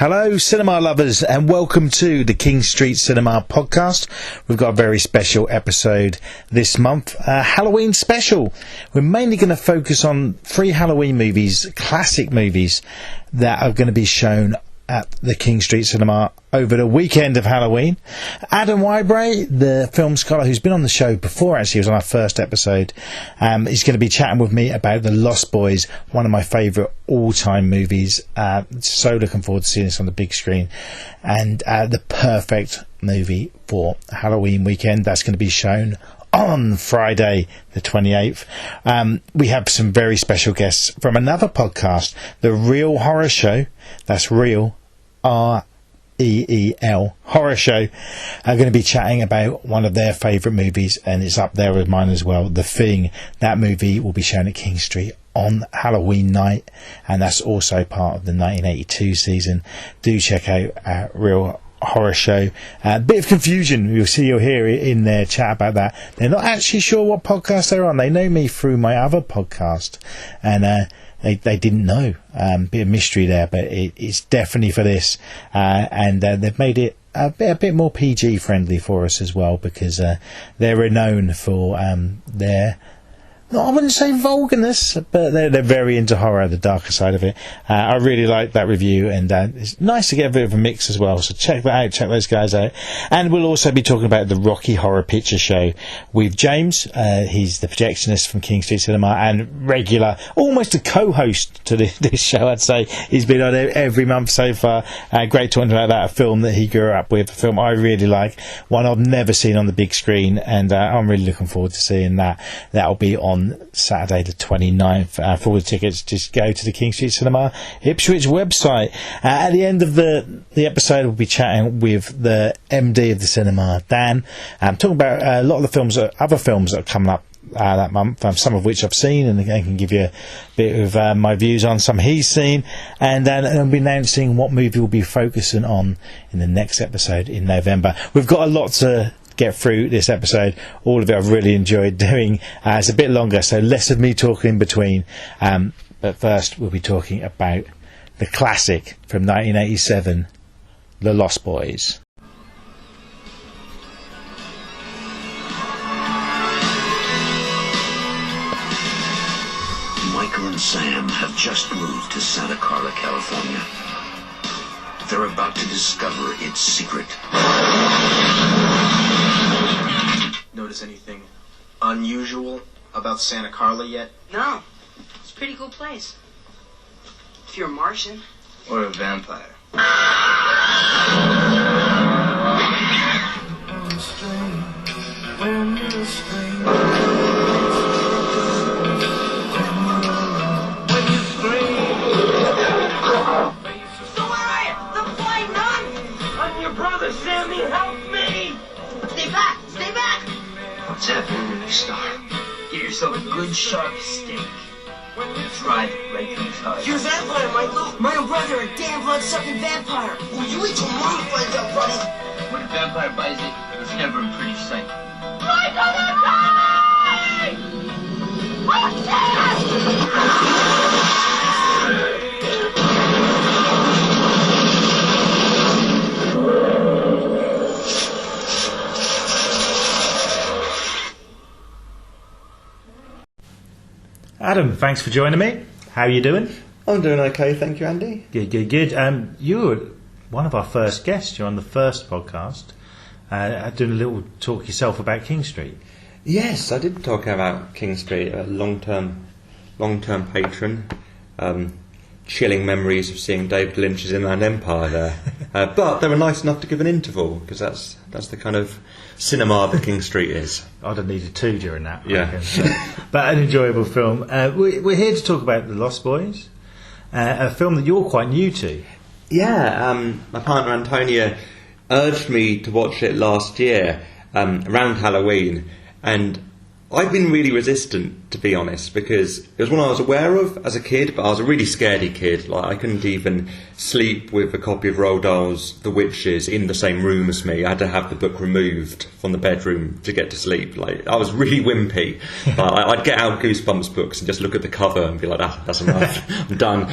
Hello, cinema lovers, and welcome to the King Street Cinema podcast. We've got a very special episode this month, a Halloween special. We're mainly going to focus on 3 Halloween movies, classic movies, that are going to be shown at the King Street Cinema over the weekend of Halloween. Adam Whybray, the film scholar who's been on the show before, actually, he was on our first episode, is going to be chatting with me about The Lost Boys, one of my favourite all-time movies. So looking forward to seeing this on the big screen, and the perfect movie for Halloween weekend. That's going to be shown on Friday the 28th. We have some very special guests from another podcast, The Real Horror Show. That's Real REEL Horror Show, are going to be chatting about one of their favourite movies, and it's up there with mine as well, The Thing. That movie will be shown at King Street on Halloween night, and that's also part of the 1982 season. Do check out Real Horror Show. A bit of confusion, you'll hear in their chat about that. They're not actually sure what podcast they're on. They know me through my other podcast, and they didn't know. Bit of mystery there, but it's definitely for this, and they've made it a bit more PG friendly for us as well, because they're renowned for their, I wouldn't say vulgarness, but they're very into horror, the darker side of it. I really like that review, and it's nice to get a bit of a mix as well, so check that out, check those guys out. And we'll also be talking about the Rocky Horror Picture Show with James. He's the projectionist from King Street Cinema and regular, almost a co-host to this show, I'd say. He's been on it every month so far. Great talking about that, a film that he grew up with, a film I really like, one I've never seen on the big screen, and I'm really looking forward to seeing that. That'll be on Saturday the 29th. For all the tickets, just go to the King Street Cinema Ipswich website. At the end of the episode, we'll be chatting with the MD of the cinema, Dan, talking about a lot of the films, other films that are coming up that month, some of which I've seen, and I can give you a bit of my views on some he's seen, and I'll be announcing what movie we'll be focusing on in the next episode in November. We've got a lot to get through this episode. All of it I've really enjoyed doing. It's a bit longer, so less of me talking in between, but first we'll be talking about the classic from 1987, The Lost Boys. Michael and Sam have just moved to Santa Carla, California. They're about to discover its secret. Notice anything unusual about Santa Carla yet? No. It's a pretty cool place. If you're a Martian. Or a vampire. So where are you? The flying nun? I'm your brother, Sammy. Help me! Stay back! Stay back! What's happening, movie star? Get yourself a good sharp steak. Drive it right through his heart. You're a vampire, Michael. My own brother, a damn blood-sucking vampire. Well, you wait till Mom finds out, buddy. When a vampire buys it, it's never a pretty sight. Michael, they're coming! What's that? Adam, thanks for joining me. How are you doing? I'm doing okay, thank you, Andy. Good. You were one of our first guests. You're on the first podcast, doing a little talk yourself about King Street. Yes, I did talk about King Street, a long-term patron. Chilling memories of seeing David Lynch's Inland Empire there. But they were nice enough to give an interval, because that's the kind of cinema that King Street is. I'd have needed 2 during that. Yeah. But an enjoyable film. We're here to talk about The Lost Boys, a film that you're quite new to. Yeah, my partner Antonia urged me to watch it last year, around Halloween, and I've been really resistant, to be honest, because it was one I was aware of as a kid, but I was a really scaredy kid. Like, I couldn't even sleep with a copy of Roald Dahl's The Witches in the same room as me. I had to have the book removed from the bedroom to get to sleep. Like, I was really wimpy. But I'd get out Goosebumps books and just look at the cover and be like, that's enough, I'm done.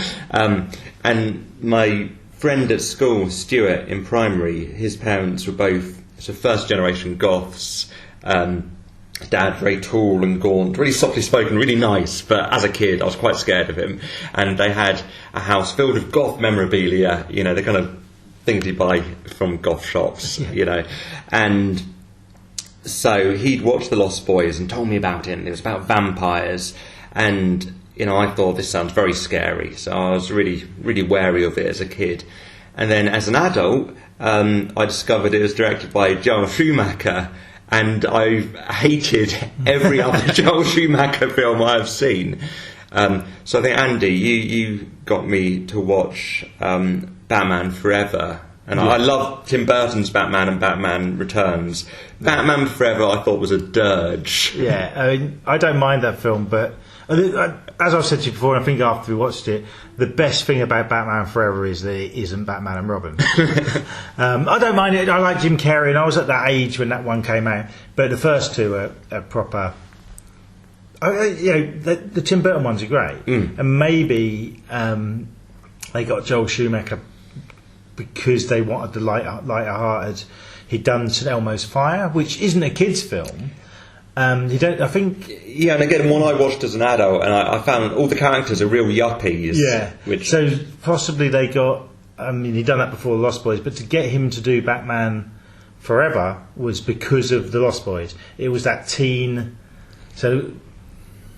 And my friend at school, Stuart, in primary, his parents were both first generation goths. Dad very tall and gaunt, really softly spoken, really nice, but as a kid I was quite scared of him. And they had a house filled with goth memorabilia, you know, the kind of things you buy from goth shops, you know. And so he'd watched The Lost Boys and told me about it, and it was about vampires. And, you know, I thought this sounds very scary, so I was really, really wary of it as a kid. And then as an adult, I discovered it was directed by Joel Schumacher, and I hated every other Joel Schumacher film I've seen. So I think, Andy, you got me to watch Batman Forever. And I love Tim Burton's Batman and Batman Returns. Batman Forever I thought was a dirge. Yeah, I mean, I don't mind that film, but as I've said to you before, and I think after we watched it, the best thing about Batman Forever is that it isn't Batman and Robin. I don't mind it. I like Jim Carrey, and I was at that age when that one came out. But the first two are proper. You know, the Tim Burton ones are great, and maybe they got Joel Schumacher because they wanted the lighter-hearted. He'd done St Elmo's Fire, which isn't a kids' film. I think. Yeah, and again, one I watched as an adult, and I found all the characters are real yuppies. Yeah. So possibly they got. I mean, he'd done that before The Lost Boys, but to get him to do Batman Forever was because of The Lost Boys. It was that teen, so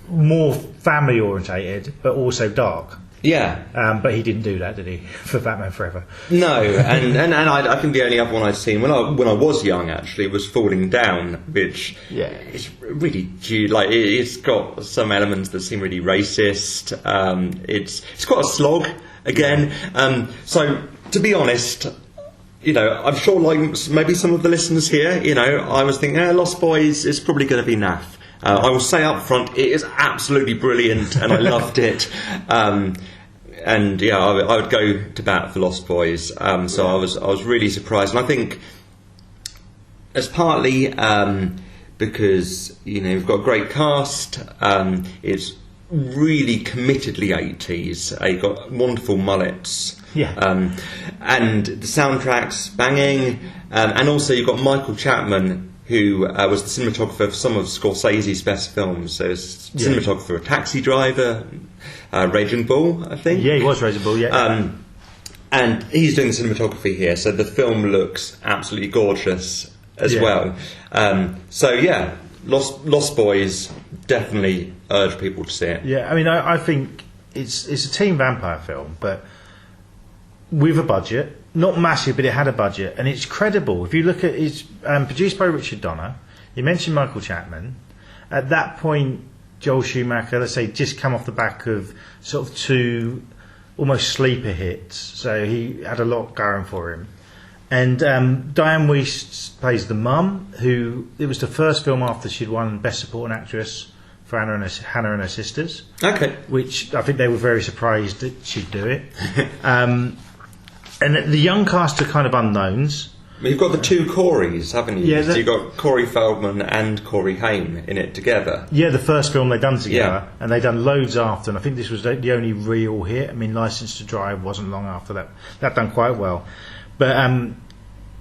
more family orientated, but also dark. Yeah. But he didn't do that, did he, for Batman Forever? No, and I think the only other one I'd seen when I was young actually was Falling Down, which is really like it's got some elements that seem really racist. It's quite a slog again. So to be honest, you know, I'm sure like maybe some of the listeners here, you know, I was thinking Lost Boys is probably going to be naff. I will say up front, it is absolutely brilliant, and I loved it. And yeah, I would go to bat for Lost Boys. So I was really surprised, and I think it's partly because, you know, we've got a great cast. It's really committedly 80s. You've got wonderful mullets. Yeah. And the soundtrack's banging, and also you've got Michael Chapman, who was the cinematographer for some of Scorsese's best films. So cinematographer for Taxi Driver, Raging Bull, I think. Yeah, he was Raging Bull, yeah. And he's doing the cinematography here, so the film looks absolutely gorgeous as well. So yeah, Lost Boys, definitely urge people to see it. Yeah, I mean, I think it's a teen vampire film, but with a budget. Not massive, but it had a budget, and it's credible. If you look at it's produced by Richard Donner. You mentioned Michael Chapman. At that point, Joel Schumacher, let's say, just come off the back of sort of two almost sleeper hits, so he had a lot going for him. And Diane Wiest plays the mum, who it was the first film after she'd won Best Supporting Actress for Hannah and Her Sisters. Okay, which I think they were very surprised that she'd do it. And the young cast are kind of unknowns. You've got the two Coreys, haven't you? Yeah, so you've got Corey Feldman and Corey Haim in it together. Yeah, the first film they'd done together, and they'd done loads after, and I think this was the only real hit. I mean, License to Drive wasn't long after that. That done quite well. But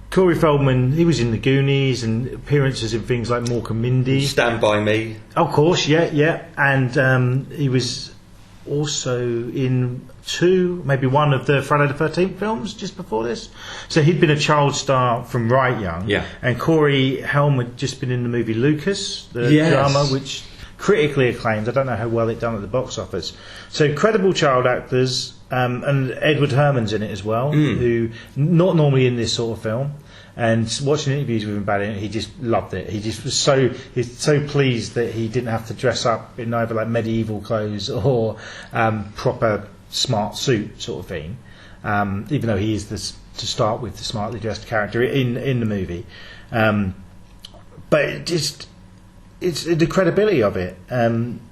Corey Feldman, he was in The Goonies and appearances in things like Mork and Mindy. Stand By Me. Of course, yeah. And he was also in maybe one of the Friday the 13th films just before this. So he'd been a child star from right young. Yeah. And Corey Helm had just been in the movie Lucas, the drama, which critically acclaimed. I don't know how well it done at the box office. So incredible child actors, and Edward Herrmann's in it as well, who not normally in this sort of film. And watching interviews with him about it, he just loved it. He just was he's so pleased that he didn't have to dress up in either like medieval clothes or proper smart suit sort of thing. Even though he is to start with the smartly dressed character in the movie, but it's the credibility of it.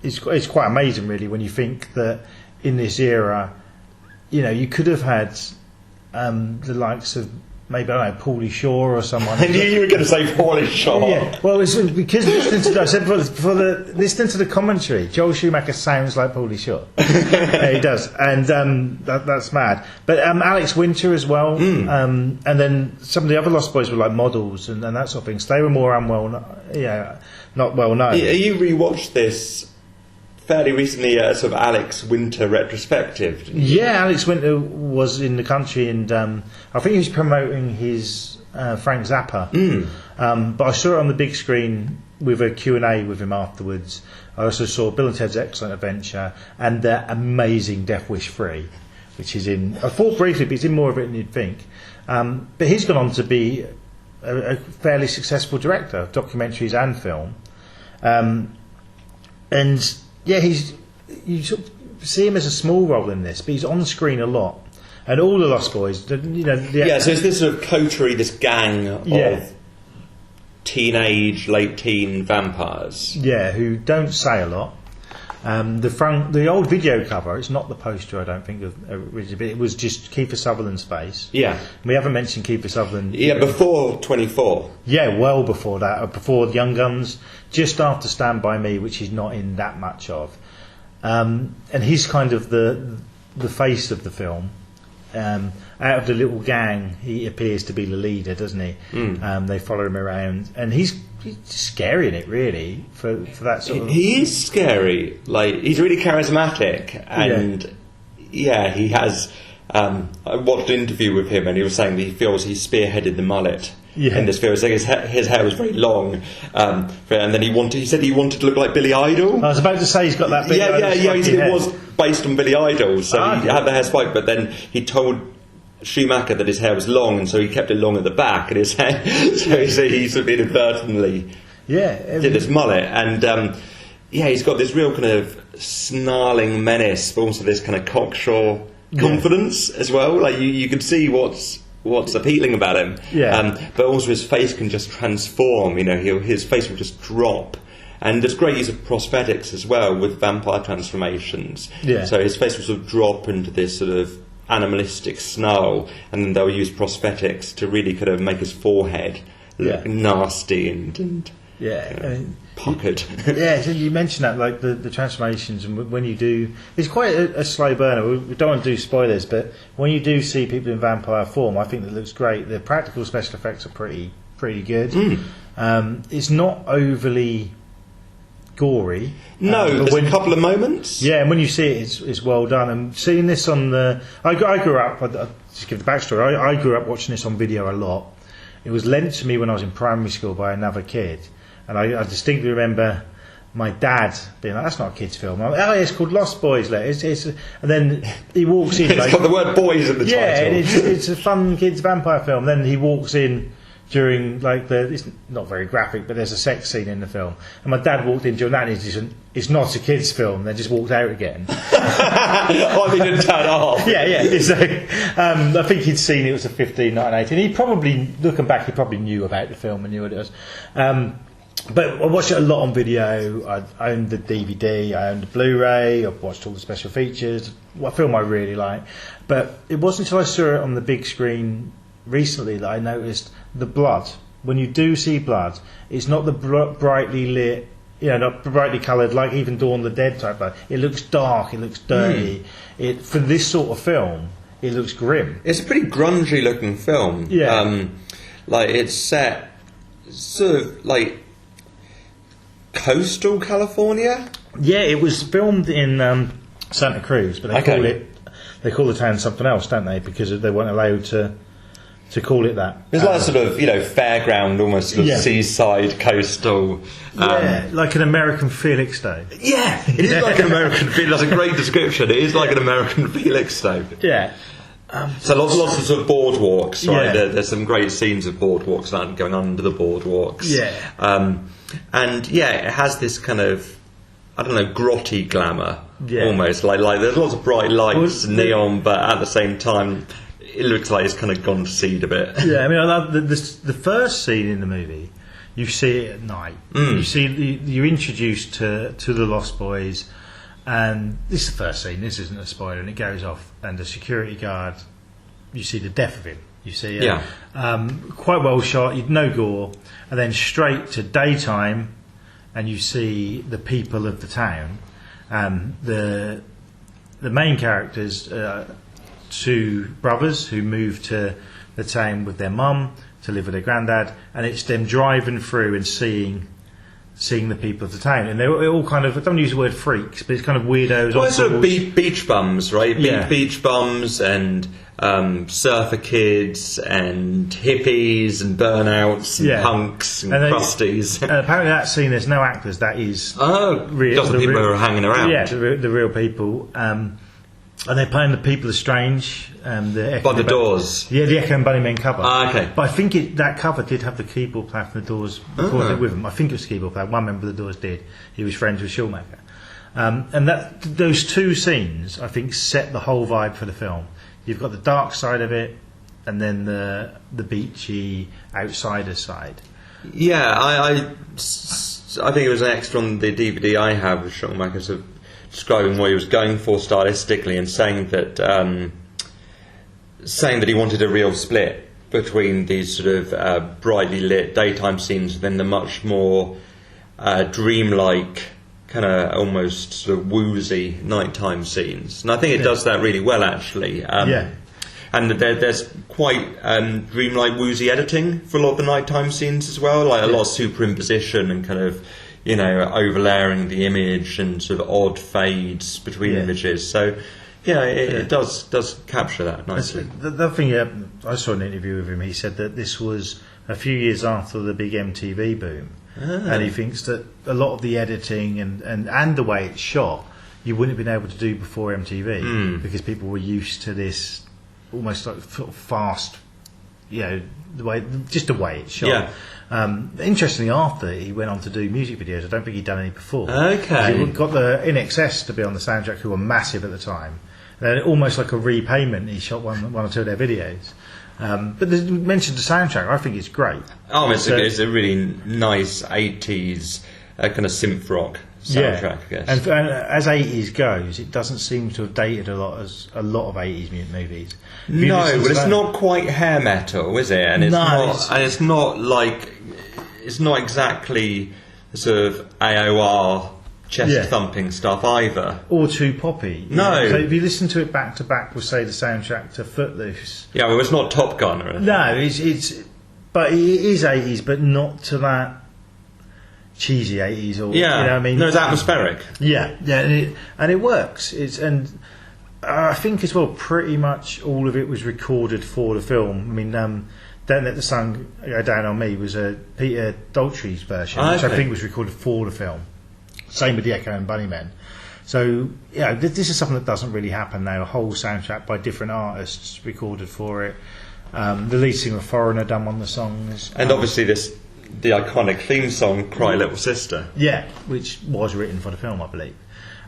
It's quite amazing, really, when you think that in this era, you know, you could have had the likes of maybe, I don't know, Paulie Shaw or someone. I knew you were going to say Paulie Shaw. Yeah, well, it's because listening to, I said listening to the commentary, Joel Schumacher sounds like Paulie Shaw. Yeah, he does, and that's mad. But Alex Winter as well, and then some of the other Lost Boys were like models and that sort of thing. So they were more not well known. You rewatched this fairly recently, sort of Alex Winter retrospective, didn't you? Yeah, Alex Winter was in the country, and I think he was promoting his Frank Zappa. But I saw it on the big screen with a Q&A with him afterwards. I also saw Bill and Ted's Excellent Adventure and their amazing Death Wish 3, which is in... I thought briefly, but it's in more of it than you'd think. But he's gone on to be a fairly successful director of documentaries and film. And... yeah, you sort of see him as a small role in this, but he's on screen a lot. And all the Lost Boys, so it's this sort of coterie, this gang of late teen vampires. Yeah, who don't say a lot. The old video cover, it's not the poster, I don't think, originally, but it was just Kiefer Sutherland's face. Yeah. We haven't mentioned Kiefer Sutherland. Yeah, before 24. Yeah, well before that, before Young Guns, just after Stand By Me, which he's not in that much of. And he's kind of the face of the film. Out of the little gang, he appears to be the leader, doesn't he? They follow him around, and he's scary in it, really, for that sort of... He is scary. Like, he's really charismatic, and he has... I watched an interview with him, and he was saying that he feels he spearheaded the mullet in this film. So his hair was very long, and then he said he wanted to look like Billy Idol. I was about to say he's got that big... He said it was based on Billy Idol, so he had the hair spiked, but then he told Schumacher that his hair was long, and so he kept it long at the back, and his hair... so he sort of inadvertently did this mullet, and he's got this real kind of snarling menace, but also this kind of cocksure confidence as well. Like you can see what's appealing about him, but also his face can just transform. His face will just drop, and there's great use of prosthetics as well with vampire transformations. So his face will sort of drop into this sort of animalistic snarl, and then they'll use prosthetics to really kind of make his forehead look nasty and puckered. So you mentioned that, like the transformations, and when you do, it's quite a slow burner. We don't want to do spoilers, but when you do see people in vampire form, I think that looks great. The practical special effects are pretty good. It's not overly gory. No, there's a couple of moments. Yeah, and when you see it, it's well done. And seeing this on the... I grew up... I'll just give the backstory. I grew up watching this on video a lot. It was lent to me when I was in primary school by another kid. And I distinctly remember my dad being like, that's not a kid's film. I'm like, it's called Lost Boys. And then he walks in... It's got the word boys in the title. Yeah, it's a fun kids vampire film. Then he walks in during, like, it's not very graphic, but there's a sex scene in the film. And my dad walked in during that, and he just, it's not a kid's film. Then just walked out again. He didn't turn it off. So, I think he'd seen it was a 15, not an 18. He probably, looking back, he probably knew about the film and knew what it was. But I watched it a lot on video. I owned the DVD, I owned the Blu-ray, I've watched all the special features. A film I really like. But it wasn't until I saw it on the big screen recently that I noticed the blood. When you do see blood, it's not the brightly lit, not brightly coloured, like even Dawn of the Dead type blood. It looks dark, it looks dirty. For this sort of film, it looks grim. It's a pretty grungy looking film. Like, it's set sort of like coastal California. Yeah, it was filmed in Santa Cruz, but they call the town something else, don't they? Because they weren't allowed to call it that. It's like sort of, fairground, almost sort of seaside, coastal. Like an American Felixstowe. Yeah, it is like an American Felixstowe. That's a great description. It is like an American Felixstowe. Yeah. So lots of sort of boardwalks, right? There's some great scenes of boardwalks, going under the boardwalks. And it has this kind of, I don't know, grotty glamour, almost. Like there's lots of bright lights and neon, but at the same time, it looks like it's kind of gone to seed a bit. Yeah, I mean, I love the first scene in the movie. You see it at night. You're introduced to the Lost Boys, and this is the first scene. This isn't a spoiler, and it goes off, and the security guard. You see the death of him. You see it. Quite well shot, no gore, and then straight to daytime, and you see the people of the town. The main characters, two brothers who moved to the town with their mum to live with their granddad, and it's them driving through and seeing the people of the town, and they're all kind of, I don't use the word freaks, but it's kind of weirdos. Well, it's sort of beach bums, right? Yeah. Beach bums and surfer kids and hippies and burnouts and punks and crusties. And apparently that scene, there's no actors, that is just the people who are hanging around. Yeah, the real people. And they're playing The People Are Strange. By the Doors. Yeah, the Echo and Bunnymen cover. Okay. But I think that cover did have the keyboard player from the Doors recorded it with them. I think it was the keyboard player. One member of the Doors did. He was friends with Schulmacher. And those two scenes, I think, set the whole vibe for the film. You've got the dark side of it, and then the beachy outsider side. Yeah, I think it was an extra on the DVD I have with Schulmacher sort of describing what he was going for stylistically, and saying that he wanted a real split between these sort of brightly lit daytime scenes and then the much more dreamlike, kind of almost sort of woozy nighttime scenes. And I think it does that really well, actually. And there's quite dreamlike, woozy editing for a lot of the nighttime scenes as well, like a lot of superimposition and kind of, overlaying the image and sort of odd fades between images. So, it does capture that nicely. The other thing, I saw an interview with him. He said that this was a few years after the big MTV boom, and he thinks that a lot of the editing and the way it's shot, you wouldn't have been able to do before MTV because people were used to this almost like sort of fast, the way it's shot. Yeah. Interestingly, after he went on to do music videos, I don't think he'd done any before. Okay. He got the INXS to be on the soundtrack, who were massive at the time. And almost like a repayment, he shot one or two of their videos. But you mentioned the soundtrack. I think it's great. Oh, it's a really nice 80s kind of synth rock soundtrack, I guess. And as 80s goes, it doesn't seem to have dated a lot of 80s movies. No, but it's not quite hair metal, is it? And it's not exactly the sort of AOR chest thumping stuff either, or too poppy. No. So if you listen to it back to back with, say, the soundtrack to Footloose. Yeah, well, it's not Top Gun or anything. No, but it is 80s, but not to that cheesy 80s, or No, it's atmospheric. And it works. I think as well, pretty much all of it was recorded for the film. I mean, Don't Let the Sun Go Down on Me was a Peter Daltrey's version, which I think was recorded for the film. Same with the Echo and Bunnymen. So this is something that doesn't really happen now. A whole soundtrack by different artists recorded for it. The lead singer of Foreigner done one of the songs, and obviously the iconic theme song "Cry Little Sister." Yeah, which was written for the film, I believe.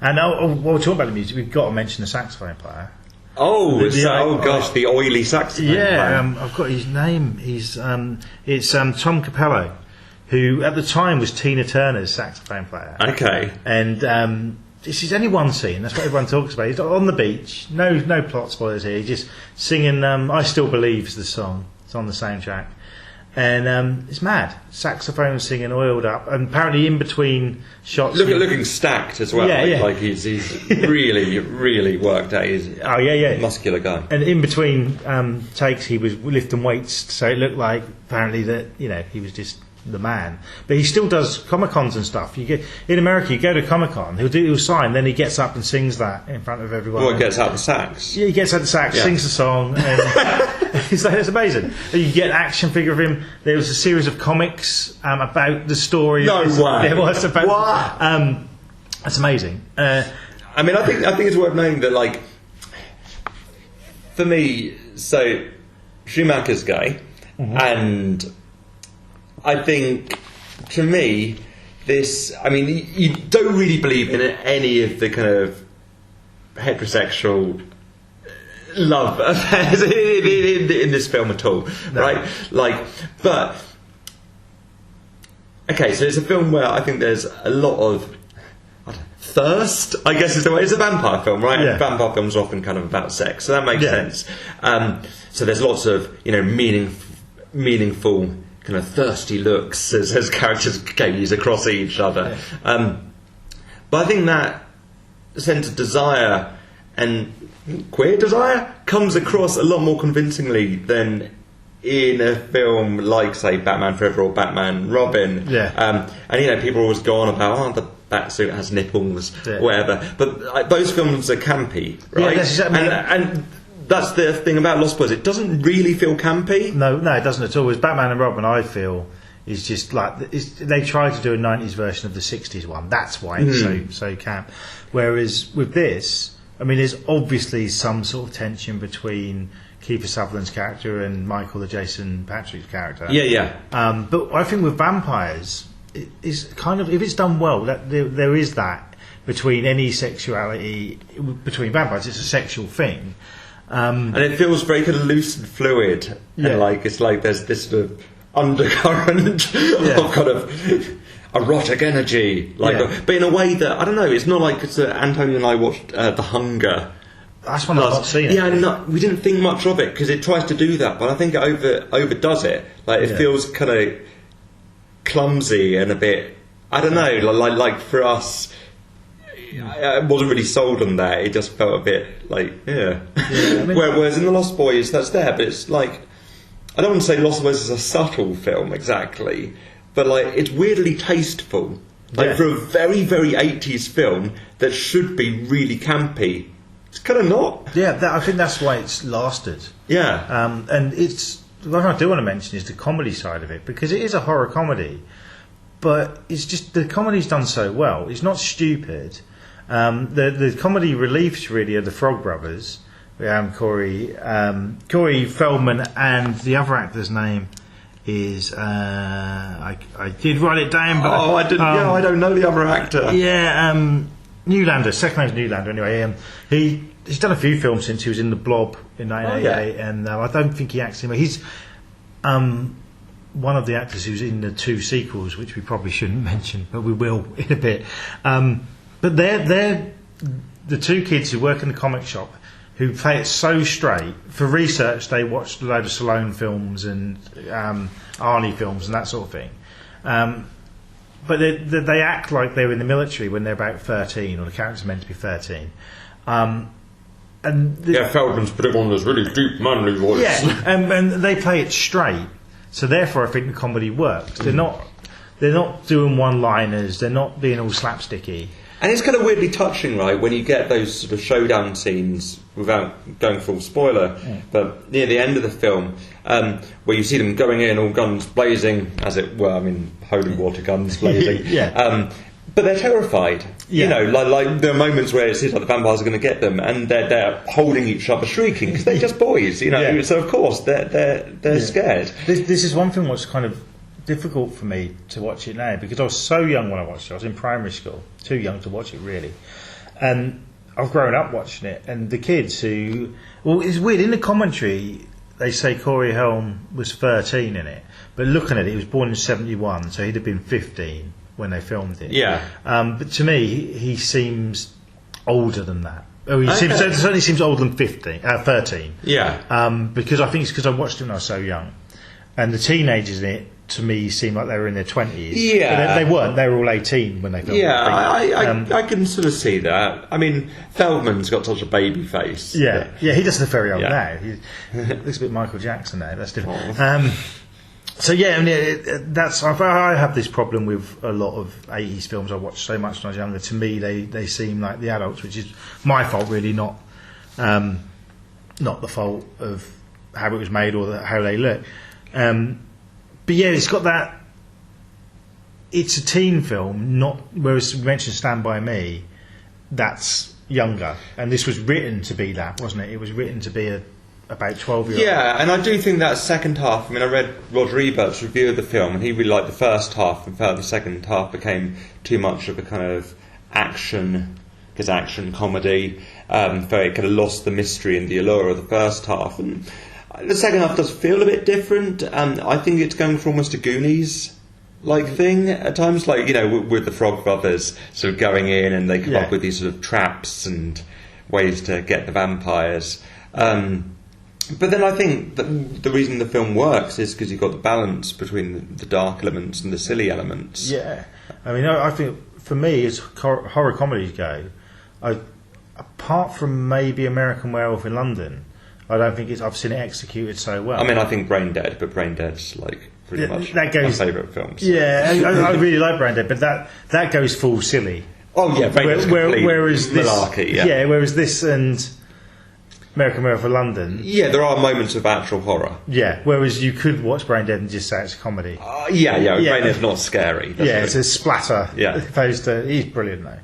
And while we're talking about the music, we've got to mention the saxophone player. The oily saxophone player. I've got his name. It's Tom Capello, who at the time was Tina Turner's saxophone player. Okay. And this is only one scene. That's what everyone talks about. He's on the beach. No plot spoilers here. He's just singing "I Still Believe" is the song. It's on the soundtrack. And it's mad. Saxophone singing, oiled up, and apparently in between shots, looking stacked as well. Like he's really, really worked out. He's muscular guy. And in between takes, he was lifting weights, so it looked like apparently that he was just the man. But he still does Comic-Cons and stuff. In America, you go to Comic-Con, he'll sign, then he gets up and sings that in front of everyone. Well, he gets out the sax. Yeah, he gets out the sax, sings the song, and it's amazing. You get an action figure of him. There was a series of comics about the story. No way. There was about. What? That's amazing. I think it's worth noting that, like, for me, so Schumacher's gay, and I think, to me, you don't really believe in any of the kind of heterosexual love affairs in this film at all, right? But okay, so it's a film where I think there's a lot of thirst, I guess is the way. It's a vampire film, right? Yeah. And vampire films are often kind of about sex, so that makes Yeah. sense. So there's lots of, you know, meaningful kind of thirsty looks as characters gaze across each other. But I think that sense of desire and queer desire comes across a lot more convincingly than in a film like, say, Batman Forever or Batman Robin. Yeah. And, you know, people always go on about, the Batsuit has nipples, Yeah. whatever. But those films are campy, right? Yeah, that's exactly- and that's the thing about Lost Boys. It doesn't really feel campy. No, it doesn't at all. It's Batman and Robin, I feel, is just like they tried to do a 90s version of the 60s one. That's why it's so camp. Whereas with this, I mean, there's obviously some sort of tension between Kiefer Sutherland's character and Michael, the Jason Patrick's character. Yeah. But I think with vampires, it is kind of, if it's done well, that there is that between any sexuality between vampires. It's a sexual thing. And it feels very kind of loose and fluid, Yeah. and like it's like there's this sort of undercurrent of kind of erotic energy, but in a way that I don't know. It's not like Antonio and I watched The Hunger. That's one I've not seen. Yeah, no, we didn't think much of it because it tries to do that, but I think it overdoes it. Like it feels kind of clumsy and a bit. I don't know. Like for us. I wasn't really sold on that. It just felt a bit like, I mean, whereas in The Lost Boys, that's there, but it's like, I don't want to say Lost Boys is a subtle film exactly, but like it's weirdly tasteful. Like for a very, very 80s film that should be really campy, it's kind of not. Yeah, I think that's why it's lasted. Yeah. And it's what I do want to mention is the comedy side of it, because it is a horror comedy, but it's just the comedy's done so well. It's not stupid. The comedy reliefs really are the Frog Brothers, Corey Feldman, and the other actor's name is I did write it down, but I didn't. I don't know the other actor. Yeah, Newlander. Second name's Newlander. Anyway, he's done a few films since he was in The Blob in 1988, and I don't think he acts anymore. He's one of the actors who's in the 2 sequels, which we probably shouldn't mention, but we will in a bit. But they're the 2 kids who work in the comic shop who play it so straight. For research, they watched a load of Stallone films and Arnie films and that sort of thing. But they act like they're in the military when they're about 13, or the character's meant to be 13. Feldman's put it on this really deep, manly voice. Yeah, and they play it straight. So therefore, I think the comedy works. They're not doing one-liners. They're not being all slapsticky. And it's kind of weirdly touching, right, when you get those sort of showdown scenes, without going full spoiler, but near the end of the film, where you see them going in, all guns blazing, as it were, I mean, holy water guns blazing. But they're terrified. You know, like there are moments where it seems like the vampires are going to get them, and they're holding each other, shrieking, because they're just boys, you know. So of course they're scared. This is one thing what's kind of difficult for me to watch it now, because I was so young when I watched it. I was in primary school, too young to watch it really, and I've grown up watching it. And the kids who, well, it's weird in the commentary they say Corey Helm was 13 in it, but looking at it, he was born in 71, so he'd have been 15 when they filmed it. But to me, he seems older than that. Oh, certainly seems older than 13. Because I think it's because I watched it when I was so young, and the teenagers in it, to me, seemed like they were in their 20s. They weren't. They were all 18 when they filmed it. I can sort of see that. I mean, Feldman's got such a baby face. He doesn't look very old now. He looks a bit Michael Jackson now. That's different. That's. I have this problem with a lot of 80s films I watched so much when I was younger. To me, they seem like the adults, which is my fault, really, not the fault of how it was made or how they look. But yeah, it's got that. It's a teen film, not. Whereas we mentioned Stand By Me, that's younger, and this was written to be that, wasn't it? It was written to be about 12-year-old. Yeah, and I do think that second half. I mean, I read Roger Ebert's review of the film, and he really liked the first half, and felt the second half became too much of a kind of action comedy. Felt it kind of lost the mystery and the allure of the first half, and the second half does feel a bit different. I think it's going for almost a Goonies thing at times, like, you know, with the Frog Brothers sort of going in and they come up with these sort of traps and ways to get the vampires. But then I think that the reason the film works is because you've got the balance between the dark elements and the silly elements. Yeah. I mean, I think for me, as horror comedies go, apart from maybe American Werewolf in London, I don't think I've seen it executed so well. I mean, I think Brain Dead, but Brain Dead's like pretty much my favourite film. So. Yeah, I really like Brain Dead, but that goes full silly. Oh yeah, Brain Dead's whereas this, malarkey, yeah. Whereas this and American Werewolf in London, there are moments of actual horror. Yeah, whereas you could watch Brain Dead and just say it's a comedy. Brain Dead's not scary. It's a splatter. Yeah, opposed to he's brilliant though.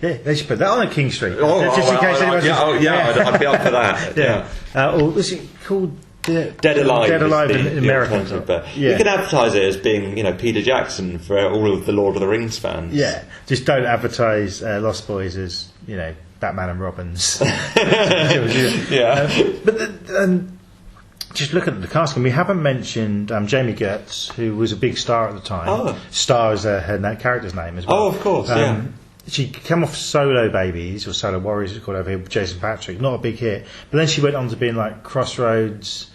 Yeah, they should put that on at King Street. I'd be up for that. Or was it called Dead Alive? Dead Alive in America. You can advertise it as being, you know, Peter Jackson for all of the Lord of the Rings fans. Yeah, just don't advertise Lost Boys as, you know, Batman and Robins. But just looking at the casting, we haven't mentioned Jamie Gertz, who was a big star at the time. Oh. Star is her character's name as well. Oh, of course, She came off Solo Babies, or Solo Warriors, it's called over here, with Jason Patric. Not a big hit. But then she went on to being like Crossroads,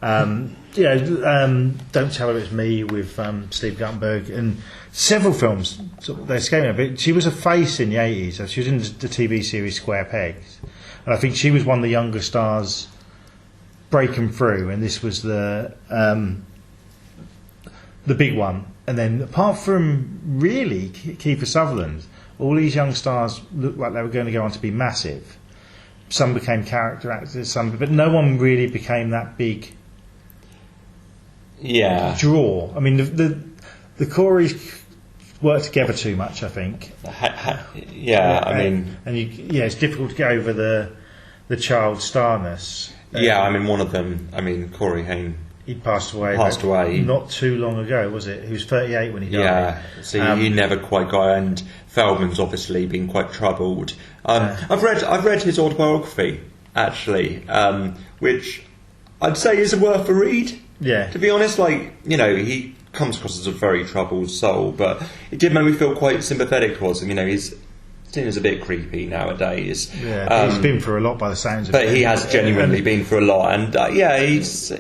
Don't Tell Her It's Me with Steve Guttenberg, and several films. They're scaling a bit. She was a face in the 80s. So she was in the TV series Square Pegs. And I think she was one of the younger stars breaking through, and this was the big one. And then apart from really Kiefer Sutherland, all these young stars looked like they were going to go on to be massive. Some became character actors, but no one really became that big draw. I mean, the Coreys work together too much, I think. It's difficult to get over the child starness. I mean, one of them, Corey Haim. He passed away not too long ago, was it? He was 38 when he died. Yeah, so he never quite got, and Feldman's obviously been quite troubled. I've read his autobiography, actually, which I'd say is worth a read. Yeah. To be honest, he comes across as a very troubled soul, but it did make me feel quite sympathetic towards him. He's seen as a bit creepy nowadays. Yeah, he's been through a lot by the sounds of it. But he has genuinely been through a lot, and it is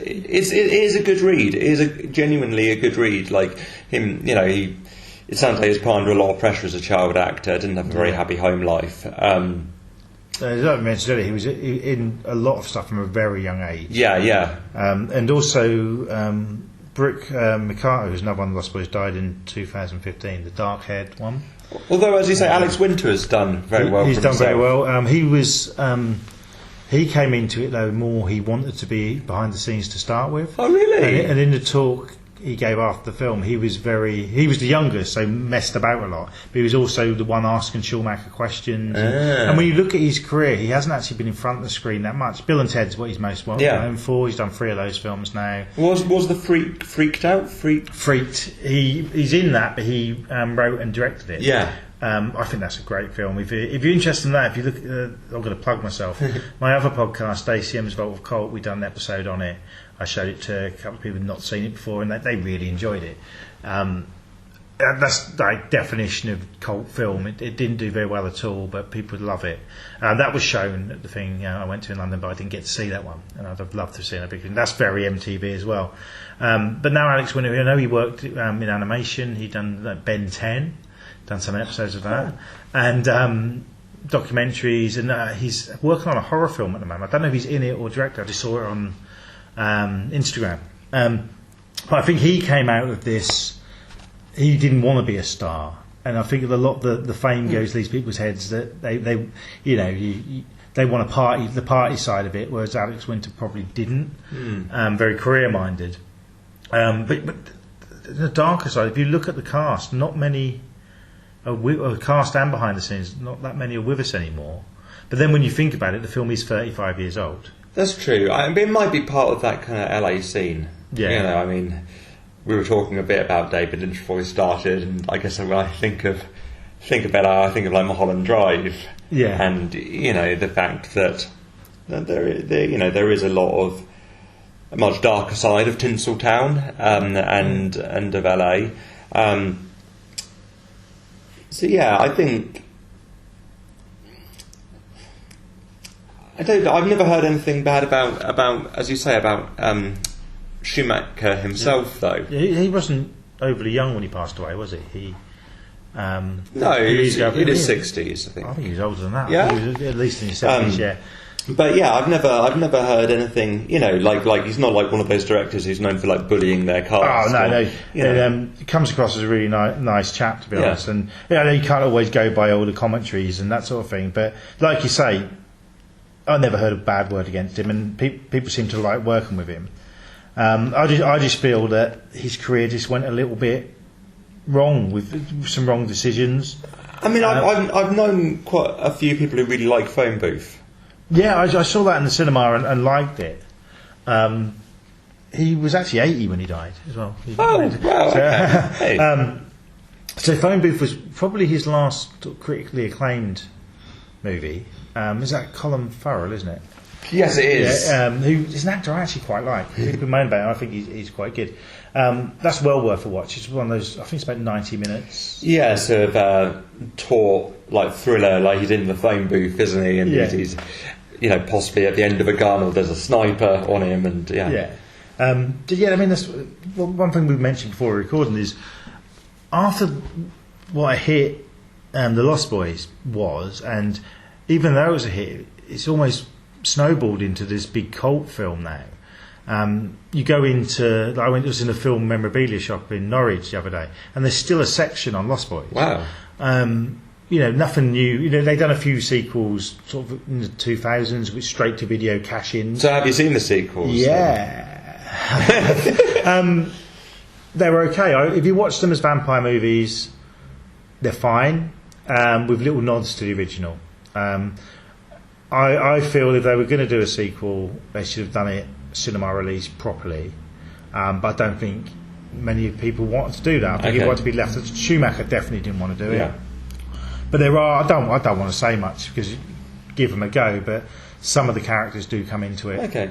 a good read. It is genuinely a good read. Like him, it sounds like he was put under a lot of pressure as a child actor. Didn't have a very happy home life. As I mentioned earlier, he was in a lot of stuff from a very young age. And also Brooke McCarter, who's another one of the Lost Boys, died in 2015. The dark-haired one. Although, as you say, Alex Winter has done very well. He's done very well. He came into it though more. He wanted to be behind the scenes to start with. Oh, really? And in the talk he gave after the film, he was the youngest, so messed about a lot. But he was also the one asking Schumacher questions. And when you look at his career, he hasn't actually been in front of the screen that much. Bill and Ted's what he's most well known for. He's done 3 of those films now. Was the Freaked Out? Freaked. He's in that, but he wrote and directed it. Yeah. I think that's a great film. If you're interested in that, if you look, I'm going to plug myself. My other podcast, ACM's Vault of Cult, we've done an episode on it. I showed it to a couple of people who've not seen it before, and they really enjoyed it. That's like definition of cult film. It didn't do very well at all, but people would love it. That was shown at the thing I went to in London, but I didn't get to see that one, and I'd have loved to have seen it because that's very MTV as well. But now Alex Winter, I know he worked in animation. He'd done Ben 10. Done some episodes of that, and documentaries, and he's working on a horror film at the moment. I don't know if he's in it or directed. I just saw it on Instagram. But I think he came out of this. He didn't want to be a star, and I think a lot the fame goes to these people's heads that they want the party side of it, whereas Alex Winter probably didn't. Very career minded, but the darker side. If you look at the cast, not many. Cast and behind the scenes, not that many are with us anymore. But then when you think about it, the film is 35 years old. That's true. It might be part of that kind of LA scene. Yeah. We were talking a bit about David Lynch before we started, and I guess when I think of like Mulholland Drive. Yeah. And the fact that there is a lot of much darker side of Tinseltown and of LA. So yeah, I think I've never heard anything bad about as you say about Schumacher himself though. He wasn't overly young when he passed away, was he? No, he was in his 60s, I think. I think he was older than that. Yeah? He was at least in his 70s. Yeah. But yeah, I've never heard anything. You know, like he's not like one of those directors who's known for like bullying their cast. Oh no. You know. He comes across as a really nice chap, to be honest. And you can't always go by all the commentaries and that sort of thing. But like you say, I never heard a bad word against him, and people seem to like working with him. I just feel that his career just went a little bit wrong with some wrong decisions. I mean, I've known quite a few people who really like Phone Booth. Yeah, I saw that in the cinema and liked it. He was actually 80 when he died as well. Wow! Okay. So Phone Booth was probably his last critically acclaimed movie. Is that Colin Farrell, isn't it? Yes, it is. Yeah, who is an actor I actually quite like. People moan about him. I think he's quite good. That's well worth a watch. It's one of those. I think it's about 90 minutes. Yeah, sort of taut, like thriller, like he's in the phone booth, isn't he? And he's possibly at the end of a gun, or there's a sniper on him, and I mean, that's one thing we mentioned before recording is after what a hit The Lost Boys was, and even though it was a hit, it's almost snowballed into this big cult film now. You go into, I was in a film memorabilia shop in Norwich the other day, and there's still a section on Lost Boys. Wow. Nothing new. They've done a few sequels sort of in the 2000s with straight to video cash-ins. So have you seen the sequels? Yeah. They were okay. If you watch them as vampire movies, they're fine, with little nods to the original. I feel if they were going to do a sequel, they should have done it cinema release properly. But I don't think many people wanted to do that. I think it wanted to be left. Schumacher definitely didn't want to do it. But there are. I don't want to say much because give them a go. But some of the characters do come into it. Okay.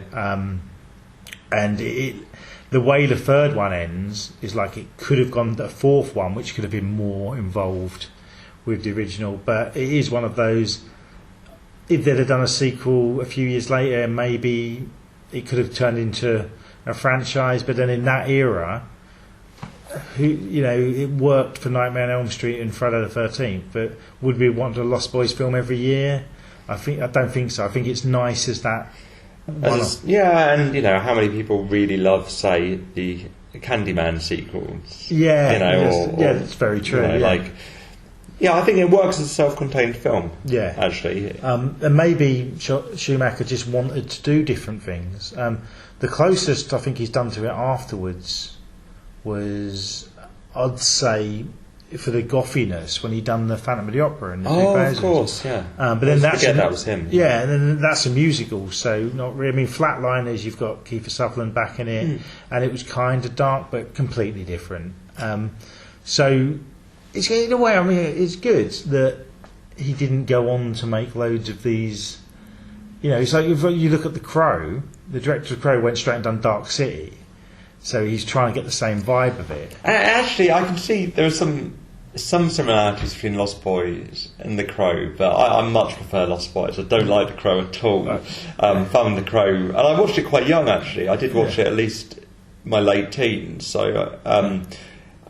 And the way the third one ends is like it could have gone to a fourth one, which could have been more involved with the original. But it is one of those. If they'd have done a sequel a few years later, maybe it could have turned into a franchise. But then in that era, it worked for Nightmare on Elm Street and Friday the 13th. But would we want a Lost Boys film every year? I don't think so. I think it's nice as that. And how many people really love, say, the Candyman sequels? It's very true. I think it works as a self-contained film. Yeah, actually. And maybe Schumacher just wanted to do different things. The closest I think he's done to it afterwards was, I'd say, for the gothiness when he done the Phantom of the Opera in the 2000s. Of course, yeah. But then that was him. Yeah, and then that's a musical, so not really. I mean, Flatliners, you've got Kiefer Sutherland back in it, and it was kind of dark, but completely different. So. It's, in a way, I mean, it's good that he didn't go on to make loads of these. It's like if you look at The Crow, the director of The Crow went straight and done Dark City, so he's trying to get the same vibe of it. Actually, I can see there are some similarities between Lost Boys and The Crow, but I much prefer Lost Boys. I don't like The Crow at all. Found The Crow, and I watched it quite young. Actually, I did watch it at least my late teens, so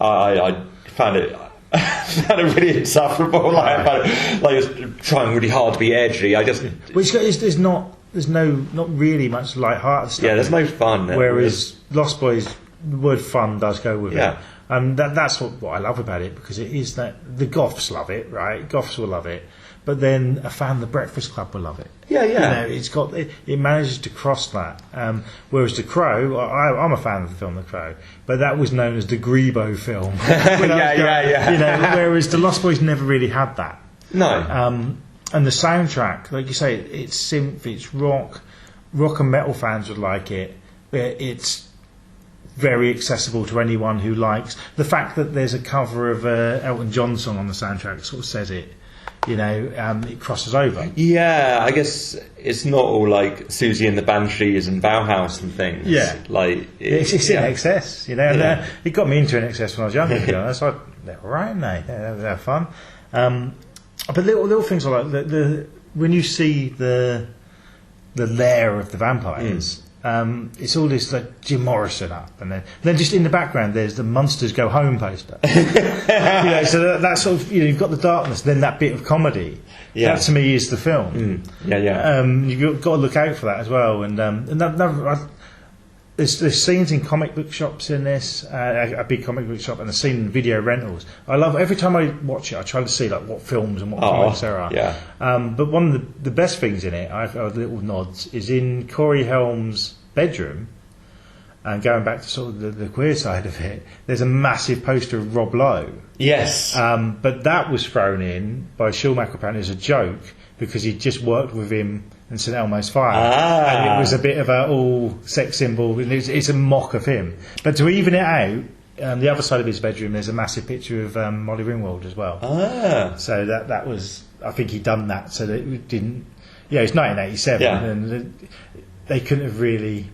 I found it. Found it really insufferable. I was trying really hard to be edgy. There's not really much light-hearted stuff. Yeah, there's no fun. Whereas Lost Boys, the word fun does go with it. And that's what I love about it, because it is that the goths love it, right? Goths will love it, but then a fan of the Breakfast Club will love it. It manages to cross that. Whereas The Crow, I'm a fan of the film The Crow, but that was known as the Grebo film. Whereas the Lost Boys never really had that. No. And the soundtrack, like you say, it's synth, it's rock and metal fans would like it. It's very accessible to anyone who likes the fact that there's a cover of Elton John song on the soundtrack. Sort of says it. it crosses over. Yeah, I guess it's not all like Susie and the Banshees and Bauhaus and things. Yeah, like it's in excess, and it got me into an excess when I was younger. To be honest, they're right, mate. They're fun. But little things like when you see the lair of the vampires. It's all this like Jim Morrison up, and then just in the background there's the Monsters Go Home poster. So that sort of you've got the darkness, then that bit of comedy. Yeah. That to me is the film. You've got to look out for that as well. And there's scenes in comic book shops in this, a big comic book shop, and a scene in video rentals. I love every time I watch it. I try to see like what films and what comics there are. Yeah. But one of the best things in it, I've got little nods, is in Corey Helm's bedroom. And going back to sort of the queer side of it, there's a massive poster of Rob Lowe. Yes. But that was thrown in by Schumacher apparently as a joke because he'd just worked with him in St Elmo's Fire, and it was a bit of a sex symbol. It's a mock of him. But to even it out, on the other side of his bedroom, there's a massive picture of Molly Ringwald as well. So that was, I think he'd done that so that it didn't. Yeah, it's 1987, and they couldn't have really.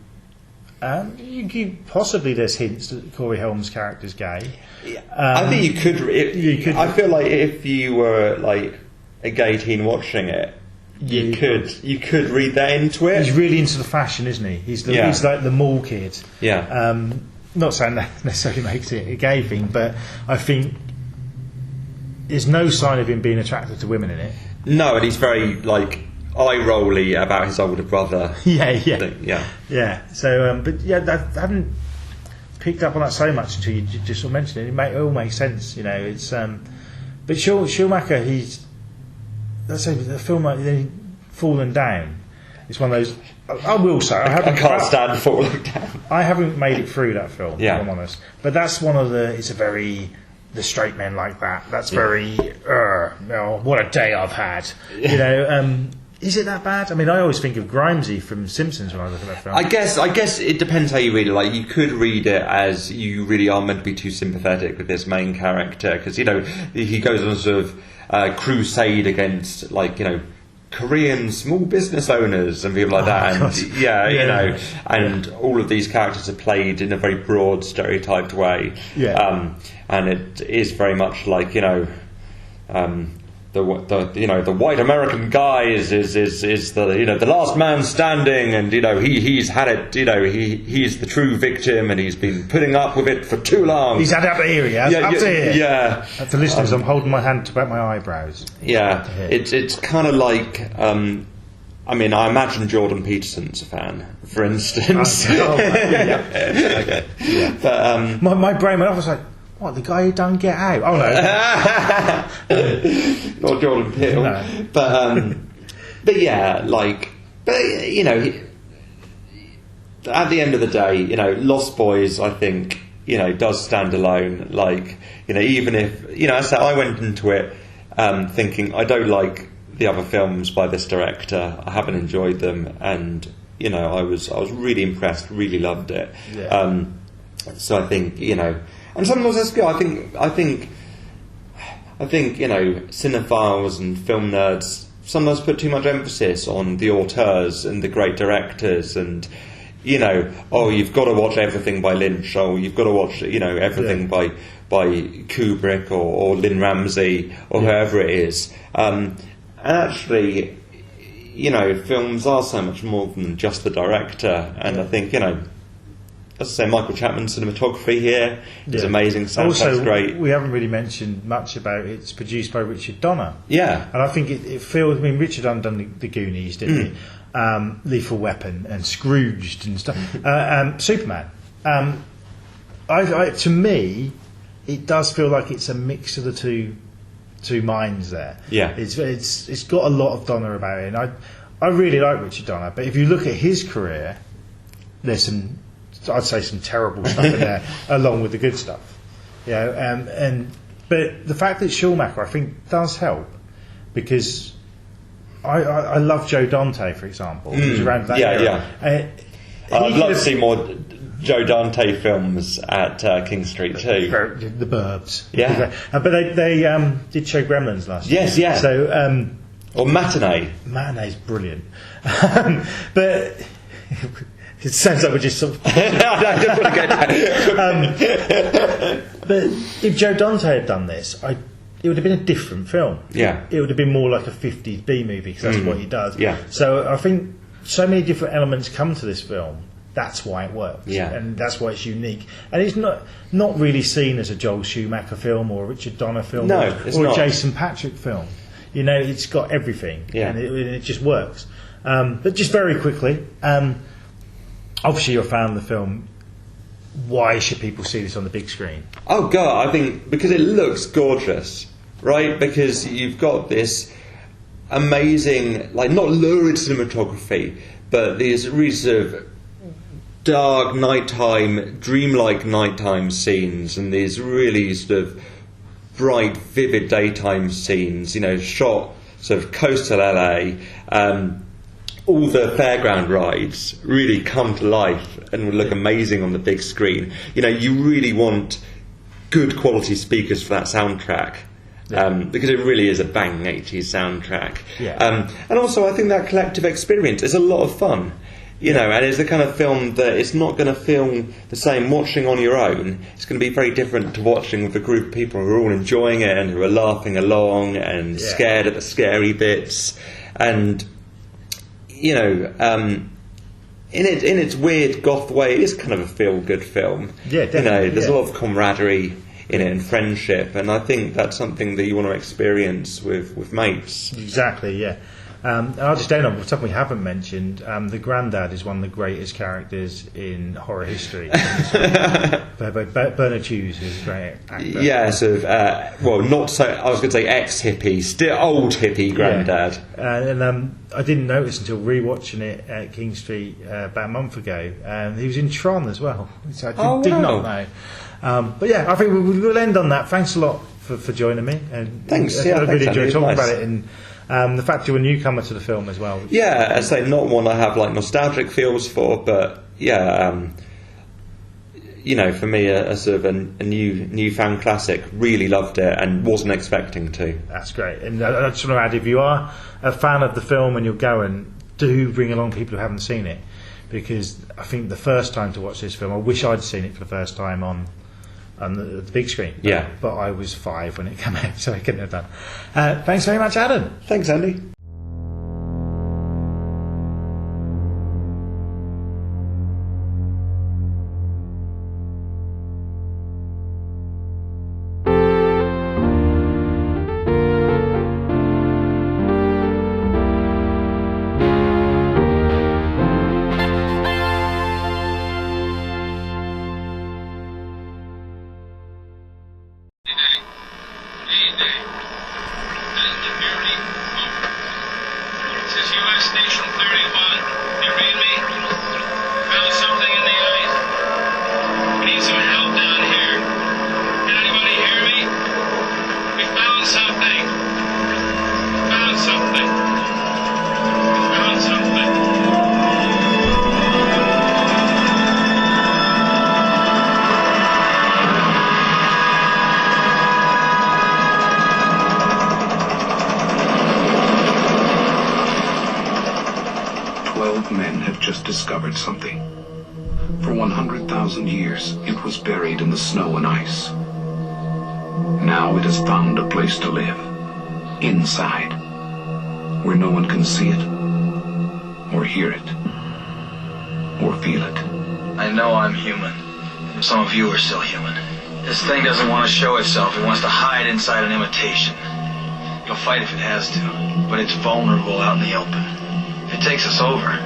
Possibly there's hints that Corey Helm's character's gay. I think you could. I feel like if you were like a gay teen watching it. You could read that into it. He's really into the fashion, isn't he? He's like the mall kid. Yeah. Not saying that necessarily makes it a gay thing, but I think there's no sign of him being attracted to women in it. No, and he's very like eye-rolly about his older brother. Yeah. So, I hadn't picked up on that so much until you just sort of mentioned it. It all makes sense, It's but Schumacher, let's say the film like Fallen Down. It's one of those. I will say I can't stand Fallen Down. I haven't made it through that film. Yeah. If I'm honest, but that's one of the. It's a very the straight men like that. That's very. What a day I've had. Is it that bad? I mean, I always think of Grimesy from Simpsons when I look at that film. I guess it depends how you read it. Like, you could read it as you really are meant to be too sympathetic with this main character because he goes on a sort of crusade against Korean small business owners and people like that, and and all of these characters are played in a very broad, stereotyped way. And it is very much like the white American guy is the last man standing, and he's had it. He's the true victim, and he's been putting up with it for too long. He's had up to here. Up to here. Yeah. For listeners, I'm holding my hand about my eyebrows. Yeah. It's kind of like. I imagine Jordan Peterson's a fan, for instance. Okay. Yeah. But my brain went off. I was like. What, the guy who done Get Out? Oh no, not Jordan Peele. No. But yeah, at the end of the day, Lost Boys, I think, does stand alone. Even if I went into it thinking I don't like the other films by this director. I haven't enjoyed them, and I was really impressed, really loved it. Yeah. So I think and sometimes that's good. I think cinephiles and film nerds sometimes put too much emphasis on the auteurs and the great directors, and you've got to watch everything by Lynch, or you've got to watch everything by Kubrick or Lynn Ramsey or whoever it is. And actually, films are so much more than just the director, and I think as I say, Michael Chapman's cinematography here is amazing. Soundtrack's great. We haven't really mentioned much about it's produced by Richard Donner. Yeah. And I think it feels. Richard Donner done the Goonies, didn't he? Lethal Weapon and Scrooged and stuff. Superman. To me, it does feel like it's a mix of the two minds there. Yeah. It's got a lot of Donner about it, and I really like Richard Donner. But if you look at his career, there's I'd say some terrible stuff in there, along with the good stuff. But the fact that Schumacher, I think, does help, because I love Joe Dante, for example, who's around that era. I'd love to see more Joe Dante films at King Street too. The Burbs. Yeah. But they did show Gremlins last year. Yes, yeah. So, or Matinee. Matinee's brilliant. But it sounds like we're just sort of... I just want to go but if Joe Dante had done this, it would have been a different film. Yeah. It would have been more like a 50s B movie, because that's what he does. Yeah. So I think so many different elements come to this film. That's why it works. Yeah. And that's why it's unique. And it's not really seen as a Joel Schumacher film or a Richard Donner film or a Jason Patrick film. You know, it's got everything. Yeah. And it just works. But just very quickly, obviously you're a fan of the film. Why should people see this on the big screen? Oh God, I think because it looks gorgeous, right? Because you've got this amazing, like, not lurid cinematography, but these really sort of dark nighttime, dreamlike nighttime scenes, and these really sort of bright, vivid daytime scenes. You know, shot sort of coastal LA. All the fairground rides really come to life and would look amazing on the big screen. You know, you really want good quality speakers for that soundtrack, because it really is a bang 80s soundtrack. Yeah. And also, I think that collective experience is a lot of fun. You know, and it's the kind of film that it's not going to feel the same watching on your own. It's going to be very different to watching with a group of people who are all enjoying it and who are laughing along and scared at the scary bits. And you know, in its weird goth way, it is kind of a feel-good film. Yeah, definitely. You know, there's a lot of camaraderie in it and friendship, and I think that's something that you want to experience with mates. Exactly, yeah. And I'll just add on something we haven't mentioned. The Grandad is one of the greatest characters in horror history. Bernard Hughes is a great actor. Yeah, sort of, well, not so, I was going to say ex-hippie, still old hippie Grandad. Yeah. And I didn't notice until rewatching it at King Street about a month ago. And he was in Tron as well, which I did not know. But yeah, I think we'll end on that. Thanks a lot for joining me. And thanks, I really enjoyed talking about it. And the fact you're a newcomer to the film as well. Yeah, I say not one I have like nostalgic feels for, but yeah, you know, for me a sort of a new fan classic. Really loved it and wasn't expecting to. That's great. And I just want to add, if you are a fan of the film and you're going, do bring along people who haven't seen it, because I think the first time to watch this film, I wish I'd seen it for the first time on the big screen. Yeah. But I was 5 when it came out, so I couldn't have done. Thanks very much, Adam. Thanks, Andy. Discovered something. For 100,000 years, it was buried in the snow and ice. Now it has found a place to live. Inside. Where no one can see it, or hear it, or feel it. I know I'm human. Some of you are still human. This thing doesn't want to show itself. It wants to hide inside an imitation. It'll fight if it has to, but it's vulnerable out in the open. If it takes us over,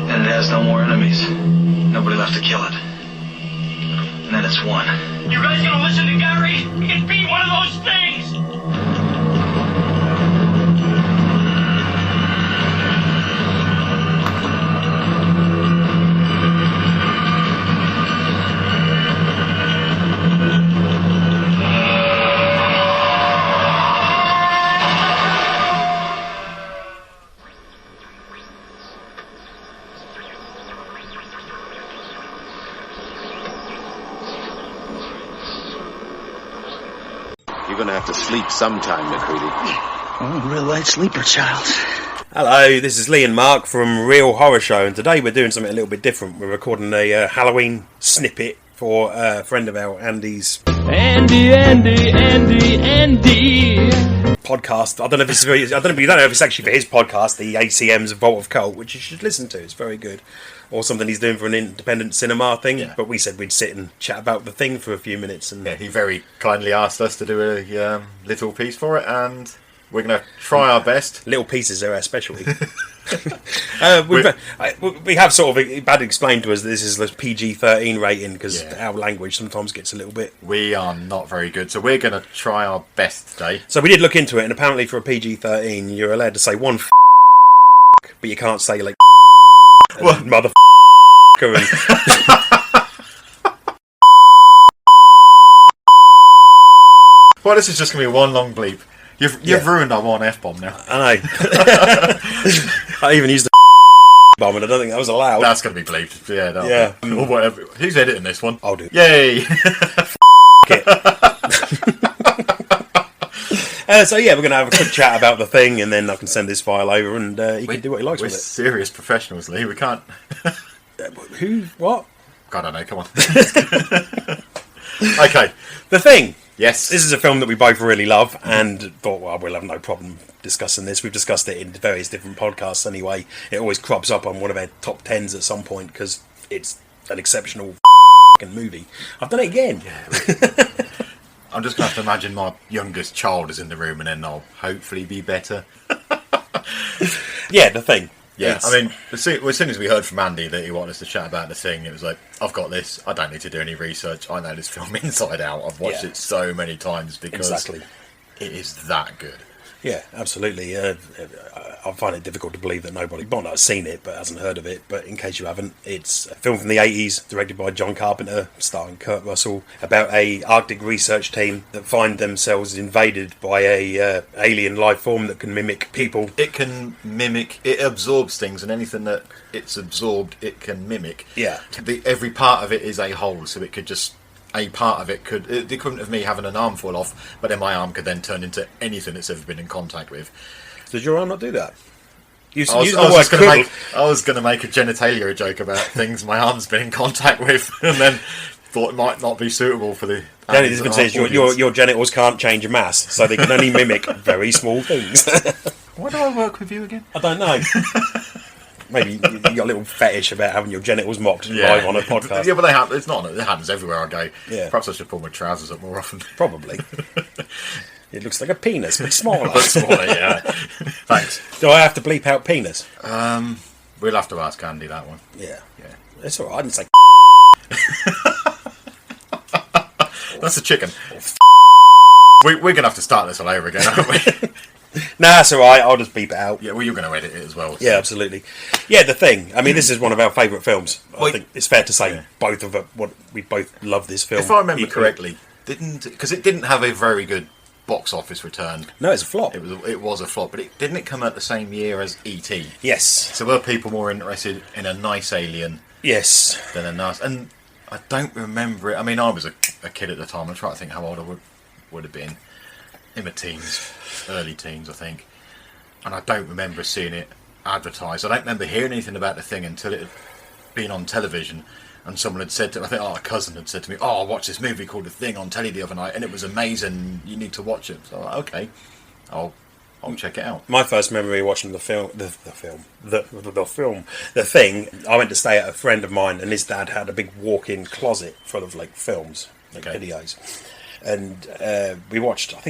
then it has no more enemies. Nobody left to kill it. And then it's won. You guys gonna listen to Gary? It's being one of those things! gonna have to sleep sometime, McCready. Oh, real light sleeper, child. Hello, this is Lee and Mark from Real Horror Show, and today we're doing something a little bit different. We're recording a Halloween snippet for a friend of our Andy's Andy podcast. I don't know if you don't know if it's actually for his podcast, the ACM's Vault of Cult, which you should listen to. It's very good. Or something he's doing for an independent cinema thing. Yeah. But we said we'd sit and chat about the thing for a few minutes. And he very kindly asked us to do a little piece for it, and we're going to try our best. Little pieces are our specialty. We have sort of had explained to us that this is a PG-13 rating because our language sometimes gets a little bit... We are not very good, so we're going to try our best today. So we did look into it, and apparently for a PG-13 you're allowed to say one but you can't say like mother and... Well, this is just going to be one long bleep. You've ruined our one F-bomb now. I know. I even used the bomb, and I don't think that was allowed. That's going to be bleeped. Yeah. Or whatever. Who's editing this one? I'll do it. Yay! So yeah, we're going to have a quick chat about the thing, and then I can send this file over, and he can do what he likes with it. We're serious professionals, Lee. We can't... Who? What? I don't know. Come on. Okay. The Thing. Yes. This is a film that we both really love, and thought, well, we'll have no problem discussing this. We've discussed it in various different podcasts anyway. It always crops up on one of our top 10s at some point, because it's an exceptional movie. I've done it again. Yeah. I'm just going to have to imagine my youngest child is in the room, and then I'll hopefully be better. Yeah, The Thing. Yeah, I mean, as soon as we heard from Andy that he wanted us to chat about The Thing, it was like, I've got this. I don't need to do any research. I know this film inside out. I've watched it so many times because it is that good. Yeah, absolutely. I find it difficult to believe that nobody, well, not has seen it, but hasn't heard of it. But in case you haven't, it's a film from the 80s, directed by John Carpenter, starring Kurt Russell, about a Arctic research team that find themselves invaded by a alien life form that can mimic people. It can mimic, it absorbs things, and anything that it's absorbed, it can mimic. Yeah. Every part of it is a whole, so it could just... A part of it could... The equivalent of me having an arm fall off, but then my arm could then turn into anything it's ever been in contact with. Did your arm not do that? I was going to make a genitalia joke about things my arm's been in contact with, and then thought it might not be suitable for the... The only difference is your genitals can't change a mass, so they can only mimic very small things. Why do I work with you again? I don't know. Maybe you got a little fetish about having your genitals mocked live on a podcast. Yeah, but it happens everywhere I go. Yeah. Perhaps I should pull my trousers up more often. Probably. It looks like a penis, but smaller. But smaller, yeah. Thanks. Do I have to bleep out penis? We'll have to ask Andy that one. Yeah. It's alright, I didn't say That's a chicken. We're going to have to start this all over again, aren't we? Nah, it's alright, I'll just beep it out. Yeah, well, you're going to edit it as well. So. Yeah, absolutely. Yeah, The Thing. I mean, this is one of our favourite films. I think it's fair to say both of us, we both love this film. If I remember correctly, because it didn't have a very good box office return. No, it's a flop. It was a flop, but didn't it come out the same year as E.T.? Yes. So were people more interested in a nice alien? Yes. Than a nice... And I don't remember it. I mean, I was a kid at the time. I'm trying to think how old I would have been. In my teens, early teens, I think. And I don't remember seeing it advertised. I don't remember hearing anything about The Thing until it had been on television. And someone had said to me, I think a cousin had said to me, I watched this movie called The Thing on telly the other night, and it was amazing. You need to watch it. So I was like, okay, I'll check it out. My first memory of watching The Thing, I went to stay at a friend of mine, and his dad had a big walk-in closet full of films, videos. And we watched like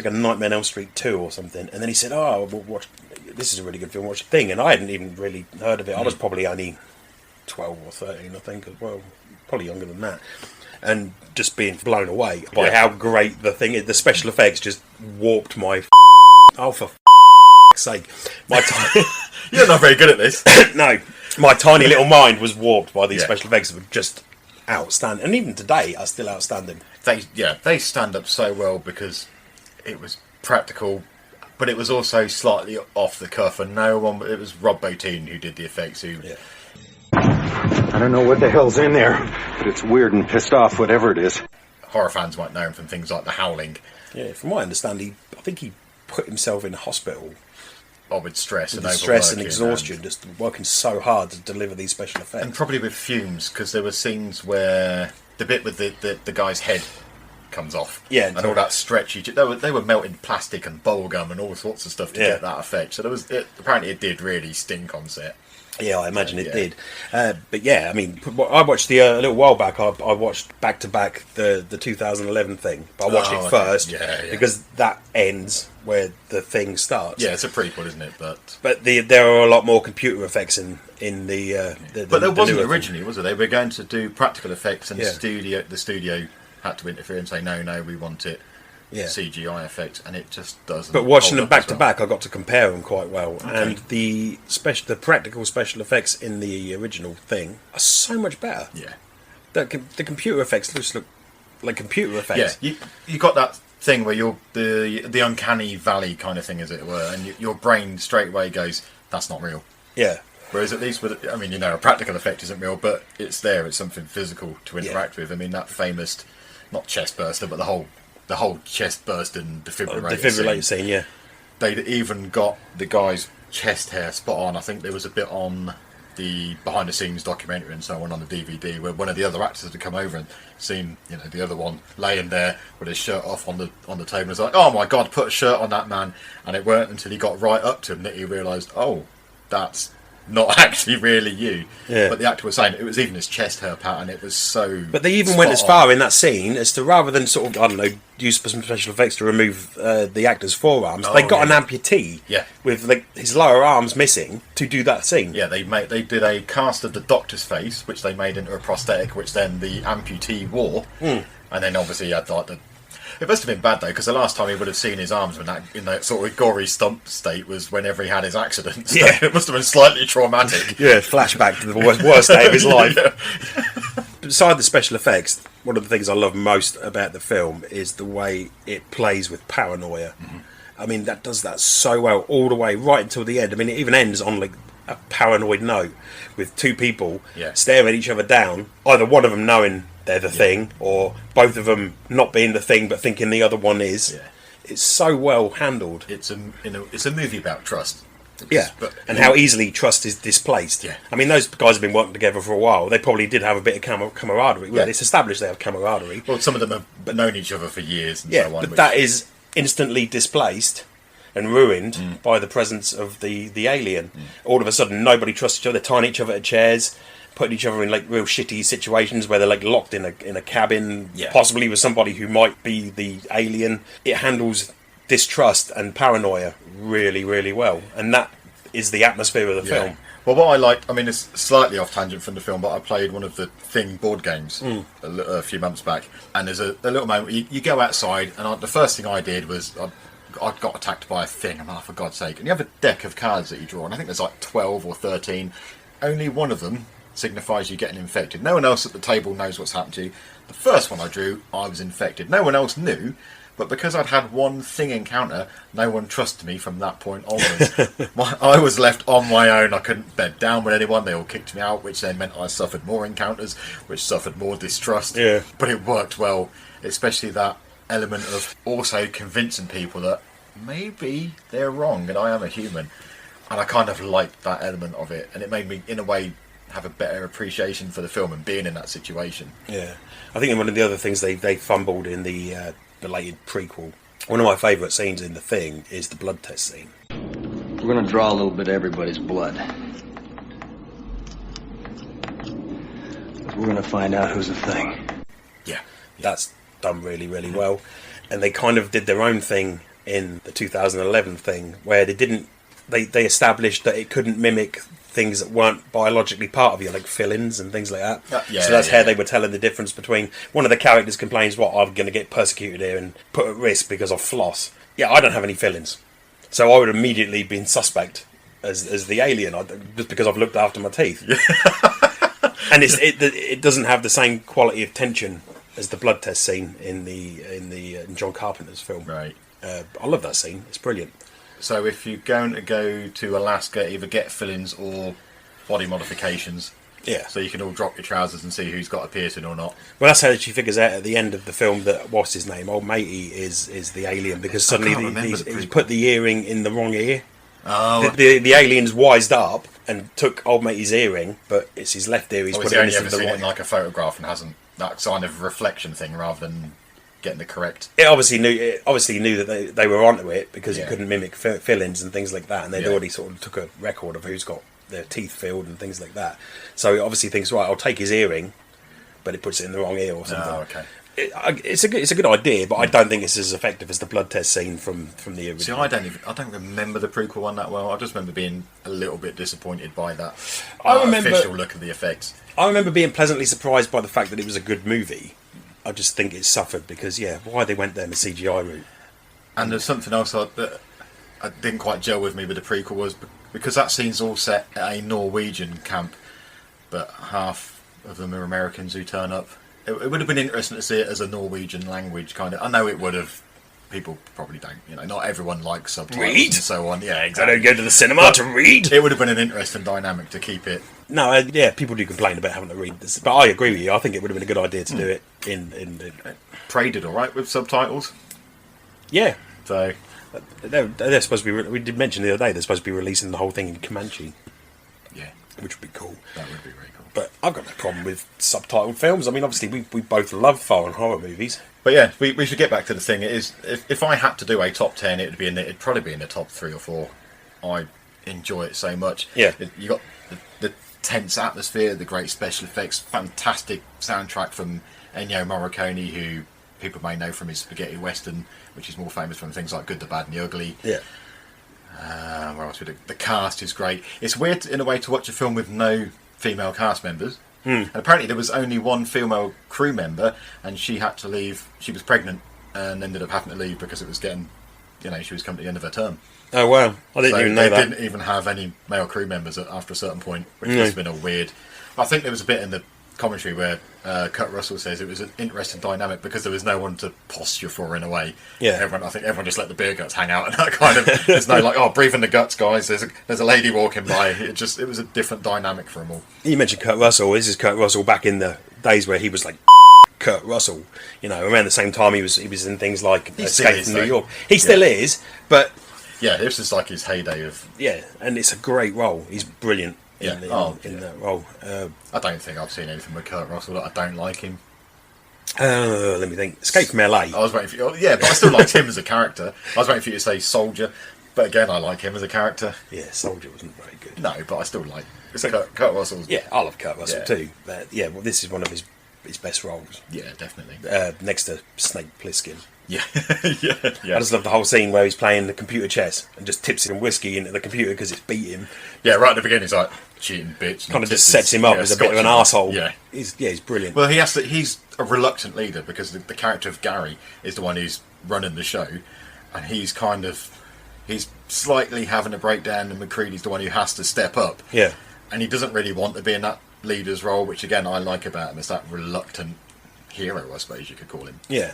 a Nightmare on Elm Street 2 or something, and then he said, we'll watch, this is a really good film, watch The Thing, and I hadn't even really heard of it. I was probably only 12 or 13, I think, as well, probably younger than that, and just being blown away by how great The Thing is. The special effects just warped my for sake. You're not very good at this. No, my tiny little mind was warped by these special effects that were just outstanding, and even today are still outstanding. They stand up so well because it was practical, but it was also slightly off the cuff, and it was Rob Bottin who did the effects. I don't know what the hell's in there, but it's weird and pissed off, whatever it is. horror fans might know him from things like The Howling. Yeah, from what I understand, I think he put himself in hospital. With stress and stress and exhaustion, just working so hard to deliver these special effects. And probably with fumes, because there were scenes where the bit with the guy's head comes off. Yeah. And all that stretchy... They were melting plastic and bubblegum and all sorts of stuff to get that effect. So apparently it did really stink on set. Yeah, I imagine it did. But yeah, I mean, I watched a little while back. I watched back to back the 2011 thing. But I watched it first because that ends where the thing starts. Yeah, it's a prequel, isn't it? But there are a lot more computer effects in the but there wasn't originally, was there? They were going to do practical effects, and the studio had to interfere and say no, we want it. Yeah. CGI effect, and it just doesn't. But watching them back to back, I got to compare them quite well, and the practical special effects in the original thing are so much better. Yeah, the computer effects just look like computer effects. Yeah, you got that thing where you're the uncanny valley kind of thing, as it were, and your brain straight away goes, "That's not real." Yeah. Whereas at least with, I mean, a practical effect isn't real, but it's there. It's something physical to interact with. I mean, that famous, not chest burster, but the whole chest burst and defibrillator scene, yeah. They'd even got the guy's chest hair spot on. I think there was a bit on the behind-the-scenes documentary and so on the DVD where one of the other actors had come over and seen, the other one laying there with his shirt off on the table and was like, "Oh my God, put a shirt on that man!" And it weren't until he got right up to him that he realised, "Oh, that's not actually really you." Yeah. But the actor was saying it was even his chest hair pattern. It was so. But they even went as far in that scene as to, rather than sort of, I don't know, use some special effects to remove the actor's forearms, they got an amputee with his lower arms missing to do that scene. Yeah, they did a cast of the Doctor's face, which they made into a prosthetic, which then the amputee wore, and then obviously he had like the. It must have been bad though, because the last time he would have seen his arms in that sort of gory stump state was whenever he had his accident. So yeah, it must have been slightly traumatic. Yeah, flashback to the worst day of his life. Beside the special effects, one of the things I love most about the film is the way it plays with paranoia. Mm-hmm. I mean, that does that so well all the way right until the end. I mean, it even ends on like a paranoid note with two people staring each other down, either one of them knowing they're the thing, or both of them not being the thing but thinking the other one is. Yeah. It's so well handled. It's a movie about trust. And how easily trust is displaced. Yeah. I mean, those guys have been working together for a while. They probably did have a bit of camaraderie. Well, it's established they have camaraderie. Well, some of them have known each other for years and so on. But that is instantly displaced and ruined by the presence of the alien. All of a sudden, nobody trusts each other. They're tying each other to chairs, putting each other in like real shitty situations where they're like locked in a cabin, possibly with somebody who might be the alien. It handles distrust and paranoia really, really well, and that is the atmosphere of the film. Well, what I liked, I mean, it's slightly off tangent from the film, but I played one of the Thing board games a few months back, and there's a little moment you go outside, and the first thing I did was I got attacked by a thing. I'm like, for God's sake! And you have a deck of cards that you draw, and I think there's like 12 or 13. Only one of them signifies you getting infected. No one else at the table knows what's happened to you. The first one I drew, I was infected. No one else knew. But because I'd had one thing encounter, no one trusted me from that point onwards. I was left on my own. I couldn't bed down with anyone. They all kicked me out, which then meant I suffered more encounters, which suffered more distrust. Yeah. But it worked well, especially that element of also convincing people that maybe they're wrong and I am a human. And I kind of liked that element of it. And it made me, in a way, have a better appreciation for the film and being in that situation. Yeah. I think one of the other things they fumbled in the belated prequel, one of my favourite scenes in The Thing is the blood test scene. We're going to draw a little bit of everybody's blood. We're going to find out who's the thing. Yeah, that's done really, really well. And they kind of did their own thing in the 2011 thing, where they established that it couldn't mimic things that weren't biologically part of you, like fill-ins and things like that. So that's how they were telling the difference between, one of the characters complains, I'm going to get persecuted here and put at risk because of floss. Yeah, I don't have any fill-ins. So I would immediately be suspect as the alien, just because I've looked after my teeth. And it doesn't have the same quality of tension as the blood test scene in John Carpenter's film. Right. I love that scene. It's brilliant. So if you're going to go to Alaska, either get fill-ins or body modifications, Yeah. So you can all drop your trousers and see who's got a piercing or not. Well, that's how she figures out at the end of the film that what's his name, old matey, is the alien, because suddenly he's put the earring in the wrong ear. Oh, the alien's wised up and took old matey's earring, but it's his left ear. He's put it in ever the seen it right. in like a photograph and hasn't that kind of reflection thing rather than getting the correct. It obviously knew that they were onto it because it couldn't mimic fill-ins and things like that, and they'd already sort of took a record of who's got their teeth filled and things like that. So it obviously thinks, right, I'll take his earring, but it puts it in the wrong ear or something. Oh, okay. It's a good idea, but I don't think it's as effective as the blood test scene from the original. See, I don't remember the prequel one that well. I just remember being a little bit disappointed by that official look of the effects. I remember being pleasantly surprised by the fact that it was a good movie. I just think it suffered because, why they went down the CGI route. And there's something else that I didn't quite gel with me with the prequel was because that scene's all set at a Norwegian camp, but half of them are Americans who turn up. It would have been interesting to see it as a Norwegian language kind of. I know it would have. People probably don't. Not everyone likes subtitles and so on. Yeah, exactly. I don't go to the cinema to read. It would have been an interesting dynamic to keep it. No, people do complain about having to read this, but I agree with you. I think it would have been a good idea to do it in Prey did all right with subtitles. Yeah. So they're supposed to be. We did mention the other day they're supposed to be releasing the whole thing in Comanche. Yeah, which would be cool. That would be very cool. But I've got no problem with subtitled films. I mean, obviously we both love foreign horror movies. But yeah, we should get back to the thing. It is if I had to do a top 10, it'd probably be in the top 3 or 4. I enjoy it so much. Yeah, you got the tense atmosphere, the great special effects, fantastic soundtrack from Ennio Morricone, who people may know from his spaghetti western, which is more famous from things like Good, the Bad, and the Ugly. Yeah. Where else? The cast is great. It's weird in a way to watch a film with no female cast members. And apparently there was only one female crew member, and she had to leave. She was pregnant and ended up having to leave because it was getting, she was coming to the end of her term. Oh wow! I didn't even know that. They didn't even have any male crew members after a certain point, which has been a weird. I think there was a bit in the commentary where Kurt Russell says it was an interesting dynamic because there was no one to posture for in a way. Yeah, I think everyone just let the beer guts hang out and that kind of. There's no breathe in the guts, guys. There's a lady walking by. It was a different dynamic for them all. You mentioned Kurt Russell. This is Kurt Russell back in the days where he was like Kurt Russell. Around the same time he was in things like Escape from New York. He still is, but yeah, this is like his heyday of and it's a great role. He's brilliant. In that role. I don't think I've seen anything with Kurt Russell that I don't like him. Let me think. Escape from LA. I was waiting for you. Yeah, but I still liked him as a character. I was waiting for you to say Soldier, but again, I like him as a character. Yeah, Soldier wasn't very good. No, but I still like Kurt Russell's. Yeah, I love Kurt Russell too. But this is one of his best roles. Yeah, definitely. Next to Snake Plissken. Yeah. yeah. I just love the whole scene where he's playing the computer chess and just tips some whiskey into the computer because it's beat him. Yeah, right at the beginning, he's like, cheating bitch. Kind of just sets him up as a bit of an arsehole. Yeah. He's brilliant. Well, he's a reluctant leader because the character of Gary is the one who's running the show, and he's slightly having a breakdown, and McCready's the one who has to step up. Yeah. And he doesn't really want to be in that leader's role, which again I like about him. It's that reluctant hero, I suppose you could call him. Yeah.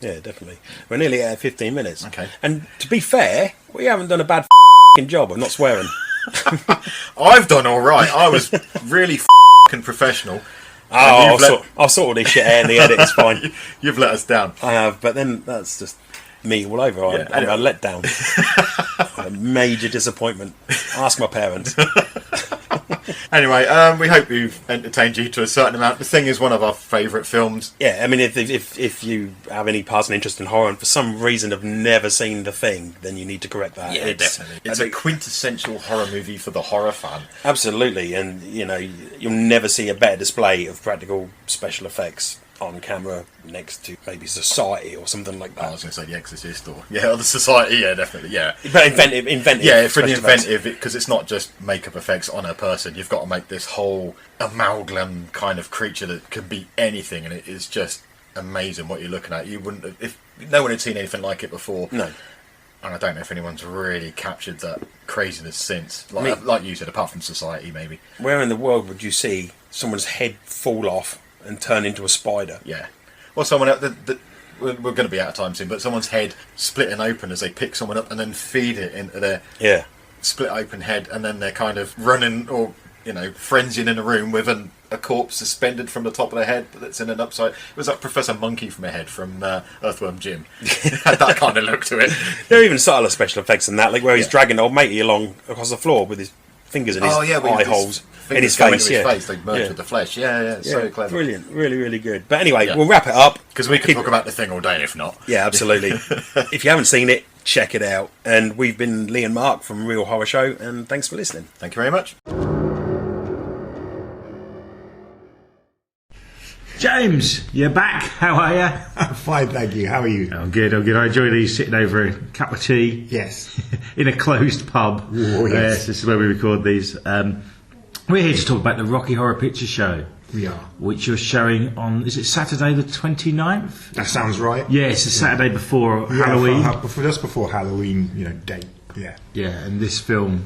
Yeah, definitely. We're nearly at 15 minutes. Okay. And to be fair, we haven't done a bad job. I'm not swearing. I've done all right. I was really professional. Oh, I'll sort all this shit out in the edit. It's fine. You've let us down. I have, but then that's just me all over. I'm a letdown. A major disappointment. Ask my parents. Anyway, we hope we've entertained you to a certain amount. The Thing is one of our favourite films. Yeah, I mean, if you have any passing interest in horror and for some reason have never seen The Thing, then you need to correct that. Yeah, definitely. It's a quintessential horror movie for the horror fan. Absolutely, and you'll never see a better display of practical special effects on camera next to maybe Society or something like that. I was going to say The Exorcist or The Society, yeah, definitely, yeah. But inventive. Yeah, pretty inventive, because it's not just makeup effects on a person. You've got to make this whole amalgam kind of creature that can be anything, and it is just amazing what you're looking at. You wouldn't have, if no one had seen anything like it before. No. And I don't know if anyone's really captured that craziness since. Like you said, apart from Society, maybe. Where in the world would you see someone's head fall off and turn into a spider? Yeah. Well, someone else, we're going to be out of time soon, but someone's head splitting open as they pick someone up and then feed it into their split open head, and then they're kind of running or frenzied in a room with a corpse suspended from the top of their head that's in an upside. It was like Professor Monkey from a head from Earthworm Jim. It had that kind of look to it. There are even subtler special effects in that, like where he's dragging old matey along across the floor with his fingers in his eye holes in his face. They merge with the flesh. Yeah, so clever. Brilliant, really, really good. But anyway, we'll wrap it up because we could talk about the thing all day if not. Yeah, absolutely. If you haven't seen it, check it out. And we've been Lee and Mark from Real Horror Show, and thanks for listening. Thank you very much. James, you're back. How are you? I'm fine, thank you. How are you? I'm good. I enjoy these sitting over a cup of tea. Yes. In a closed pub. Oh, yes. This is where we record these. We're here to talk about the Rocky Horror Picture Show. We are. Which you're showing on, is it Saturday the 29th? That sounds right. Yeah, it's the Saturday before Halloween. Just before Halloween, date. Yeah. Yeah, and this film...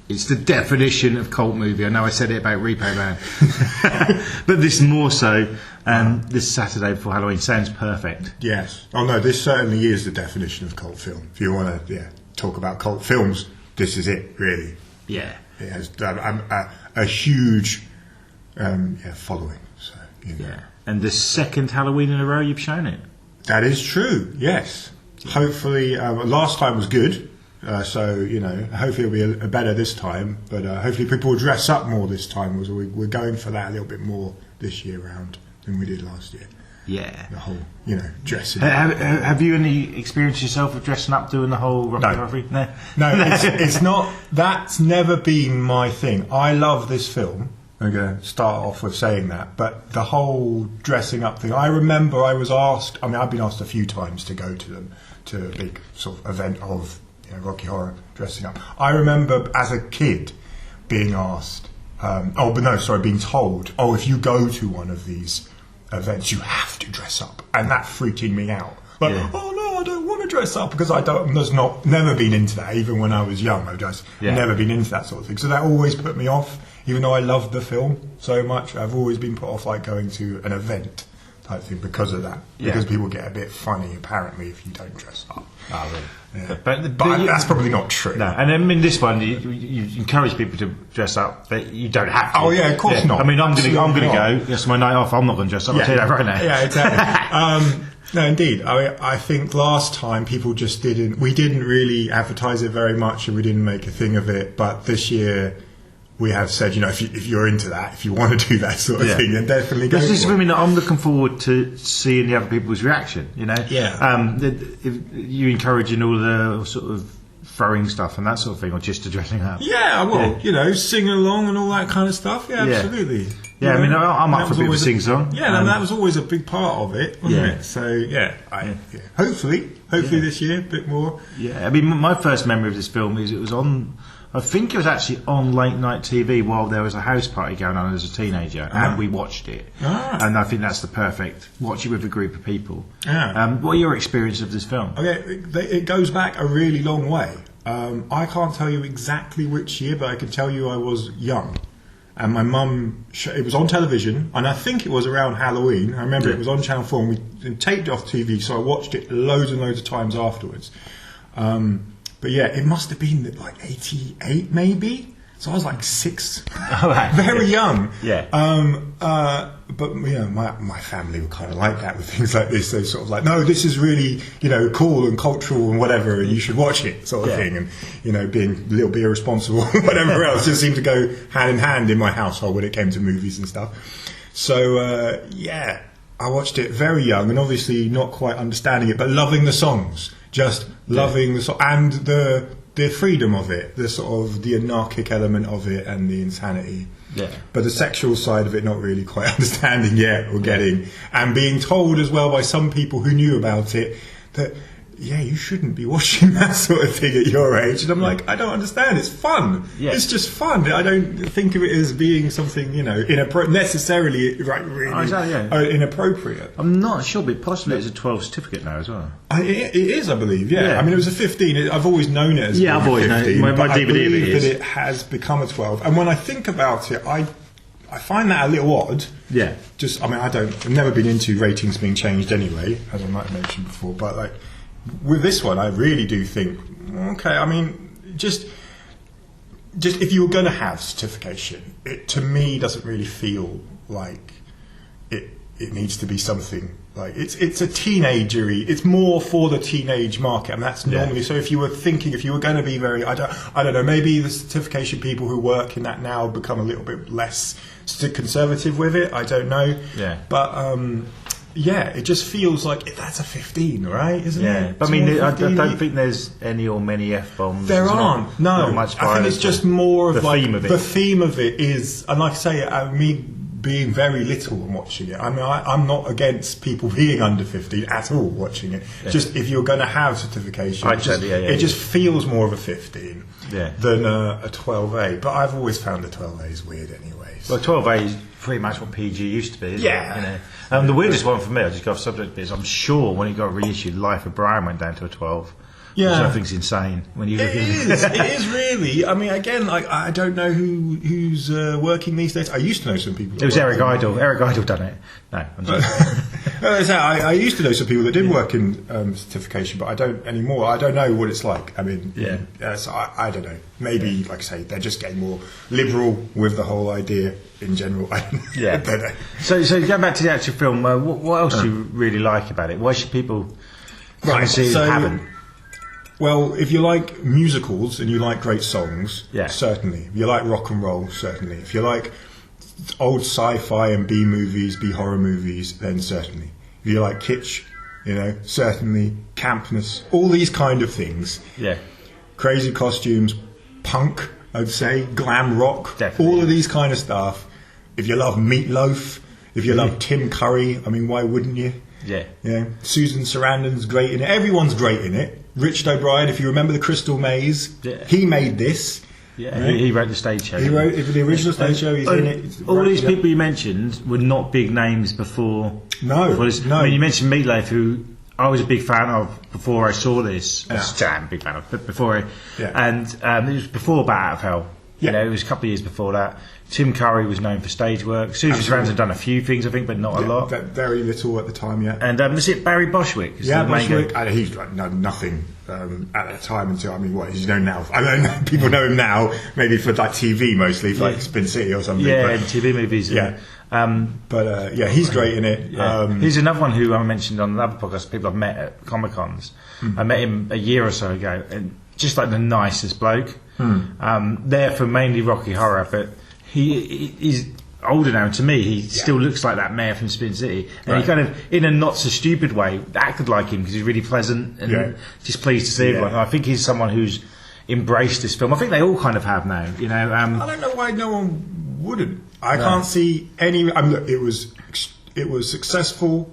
It's the definition of cult movie. I know I said it about Repo Man. But this more so, this Saturday before Halloween sounds perfect. Yes. Oh no, this certainly is the definition of cult film. If you want to talk about cult films, this is it, really. Yeah. It has a huge following. So, Yeah. And the second Halloween in a row you've shown it. That is true, yes. Hopefully, last time was good. So hopefully it'll be better this time, but hopefully people will dress up more this time. We're going for that a little bit more this year round than we did last year. Yeah, the whole dressing. Have you any experience yourself of dressing up, doing the whole Rocky? No, it's not. That's never been my thing. I love this film. I'm going to start off with saying that, but the whole dressing up thing. I remember I was asked. I mean, I've been asked a few times to go to a big sort of event of. Rocky Horror dressing up. I remember as a kid being asked, being told, if you go to one of these events, you have to dress up, and that freaking me out. Like, oh no, I don't want to dress up because never been into that. Even when I was young, never been into that sort of thing. So that always put me off. Even though I loved the film so much, I've always been put off like going to an event type thing because of that. Because people get a bit funny apparently if you don't dress up. Oh, really? Yeah. But that's probably not true. No, and I mean this one, you encourage people to dress up, but you don't have to. Oh yeah, of course not. I mean, I'm going to go. It's my night off. I'm not going to dress up. I'll tell you that right now. Yeah, exactly. No, indeed. I think last time people just didn't. We didn't really advertise it very much, and we didn't make a thing of it. But this year, we have said, if you're into that, if you want to do that sort of thing, then definitely go. This is something that I'm looking forward to seeing the other people's reaction. Yeah. If you encouraging all the sort of throwing stuff and that sort of thing, or just to dressing up. Yeah, well, singing along and all that kind of stuff. Yeah, absolutely. Yeah, I mean, I'm up for a bit of a sing-song. Yeah, and that was always a big part of it, wasn't it? So, hopefully this year, a bit more. Yeah, I mean, my first memory of this film is it was on... I think it was actually on late night TV while there was a house party going on as a teenager, and we watched it. And I think that's the perfect watch it with a group of people. What are your experiences of this film? Okay, it goes back a really long way. I can't tell you exactly which year, but I can tell you I was young. And my mum, it was on television, and I think it was around Halloween. I remember it was on Channel 4, and we taped it off TV, so I watched it loads and loads of times afterwards. But yeah, it must have been like 88 maybe. So I was like 6, very young. Yeah. But my family were kind of like that with things like this. They sort of like, no, this is really cool and cultural and whatever, and you should watch it sort of thing. And being a little bit irresponsible, and whatever else, just seemed to go hand in hand in my household when it came to movies and stuff. So I watched it very young and obviously not quite understanding it, but loving the songs. Just loving the song and the freedom of it, the sort of the anarchic element of it and the insanity. Yeah. But the sexual side of it not really quite understanding yet or getting, and being told as well by some people who knew about it that you shouldn't be watching that sort of thing at your age. And I'm like, I don't understand. It's fun. Yeah. It's just fun. I don't think of it as being something, necessarily really inappropriate. I'm not sure, but possibly it's a 12 certificate now as well. It is, I believe. Yeah. I mean, it was a 15. I've always known it as I've always known it. My DVD I believe that it has become a 12. And when I think about it, I find that a little odd. Yeah. I've never been into ratings being changed anyway, as I might have mentioned before, but with this one, I really do think, okay, I mean, just just if you were going to have certification, it to me doesn't really feel like it needs to be something like it's a teenagery. It's more for the teenage market, and that's normally. So if you were going to be very, I don't know, maybe the certification people who work in that now become a little bit less conservative with it. I don't know. Yeah. But it just feels like that's a 15, right? Isn't it? Yeah. But I mean, I don't think there's any or many F-bombs. There aren't. Not much. I think it's just more of the like theme of it. The theme of it is, and like I say, me being very little and watching it. I mean, I'm not against people being under 15 at all watching it. Yeah. Just if you're going to have certification, it just feels more of a 15 than a 12A. But I've always found the 12As weird anyway. Well, 12A is pretty much what PG used to be, isn't it? You know? The weirdest one for me, I'll just go off subject, is I'm sure when it got reissued, Life of Brian went down to a 12. Which I think's insane. When you it is really. I mean, again, I don't know who's working these days. I used to know some people. It was Eric Idle. Eric Idle done it. No, I'm just I used to know some people that did work in certification, but I don't anymore. I don't know what it's like. I mean, so I don't know. Maybe, like I say, they're just getting more liberal with the whole idea in general. I don't know. So going back to the actual film, what else do you really like about it? Why should people come and see it haven't? Well, if you like musicals and you like great songs, certainly. If you like rock and roll, certainly. If you like old sci-fi and B-movies, B-horror movies, then certainly. If you like kitsch, certainly. Campness, all these kind of things. Yeah. Crazy costumes, punk, I'd say, glam rock, definitely. all of these kind of stuff. If you love Meatloaf, if you love Tim Curry, I mean, why wouldn't you? Yeah. Susan Sarandon's great in it. Everyone's great in it. Richard O'Brien, if you remember the Crystal Maze, he made this. Yeah, he wrote the stage show. He wrote the original stage show. He's in it. All these people you mentioned were not big names before. No. I mean, you mentioned Meatloaf, who I was a big fan of before I saw this. I'm a big fan of, but before and it was before Bat Out of Hell. It was a couple of years before that. Tim Curry was known for stage work. Susan Sarandon had done a few things, I think, but not a lot. Very little at the time, And was it Barry Boshwick? Boshwick. He's nothing at the time until, I mean, what he's known now. I don't know, people know him now, maybe for like TV mostly, for like Spin City or something. Yeah, and TV movies. He's great in it. He's another one who I mentioned on another podcast, people I've met at Comic-Cons. I met him a year or so ago, and just like the nicest bloke. There for mainly Rocky Horror, but he's older now, and to me he still looks like that mayor from Spin City, and he kind of, in a not so stupid way, acted like him because he's really pleasant and just pleased to see everyone. And I think he's someone who's embraced this film. I think they all kind of have now, I don't know why no one wouldn't. I can't see any. Look, it was successful.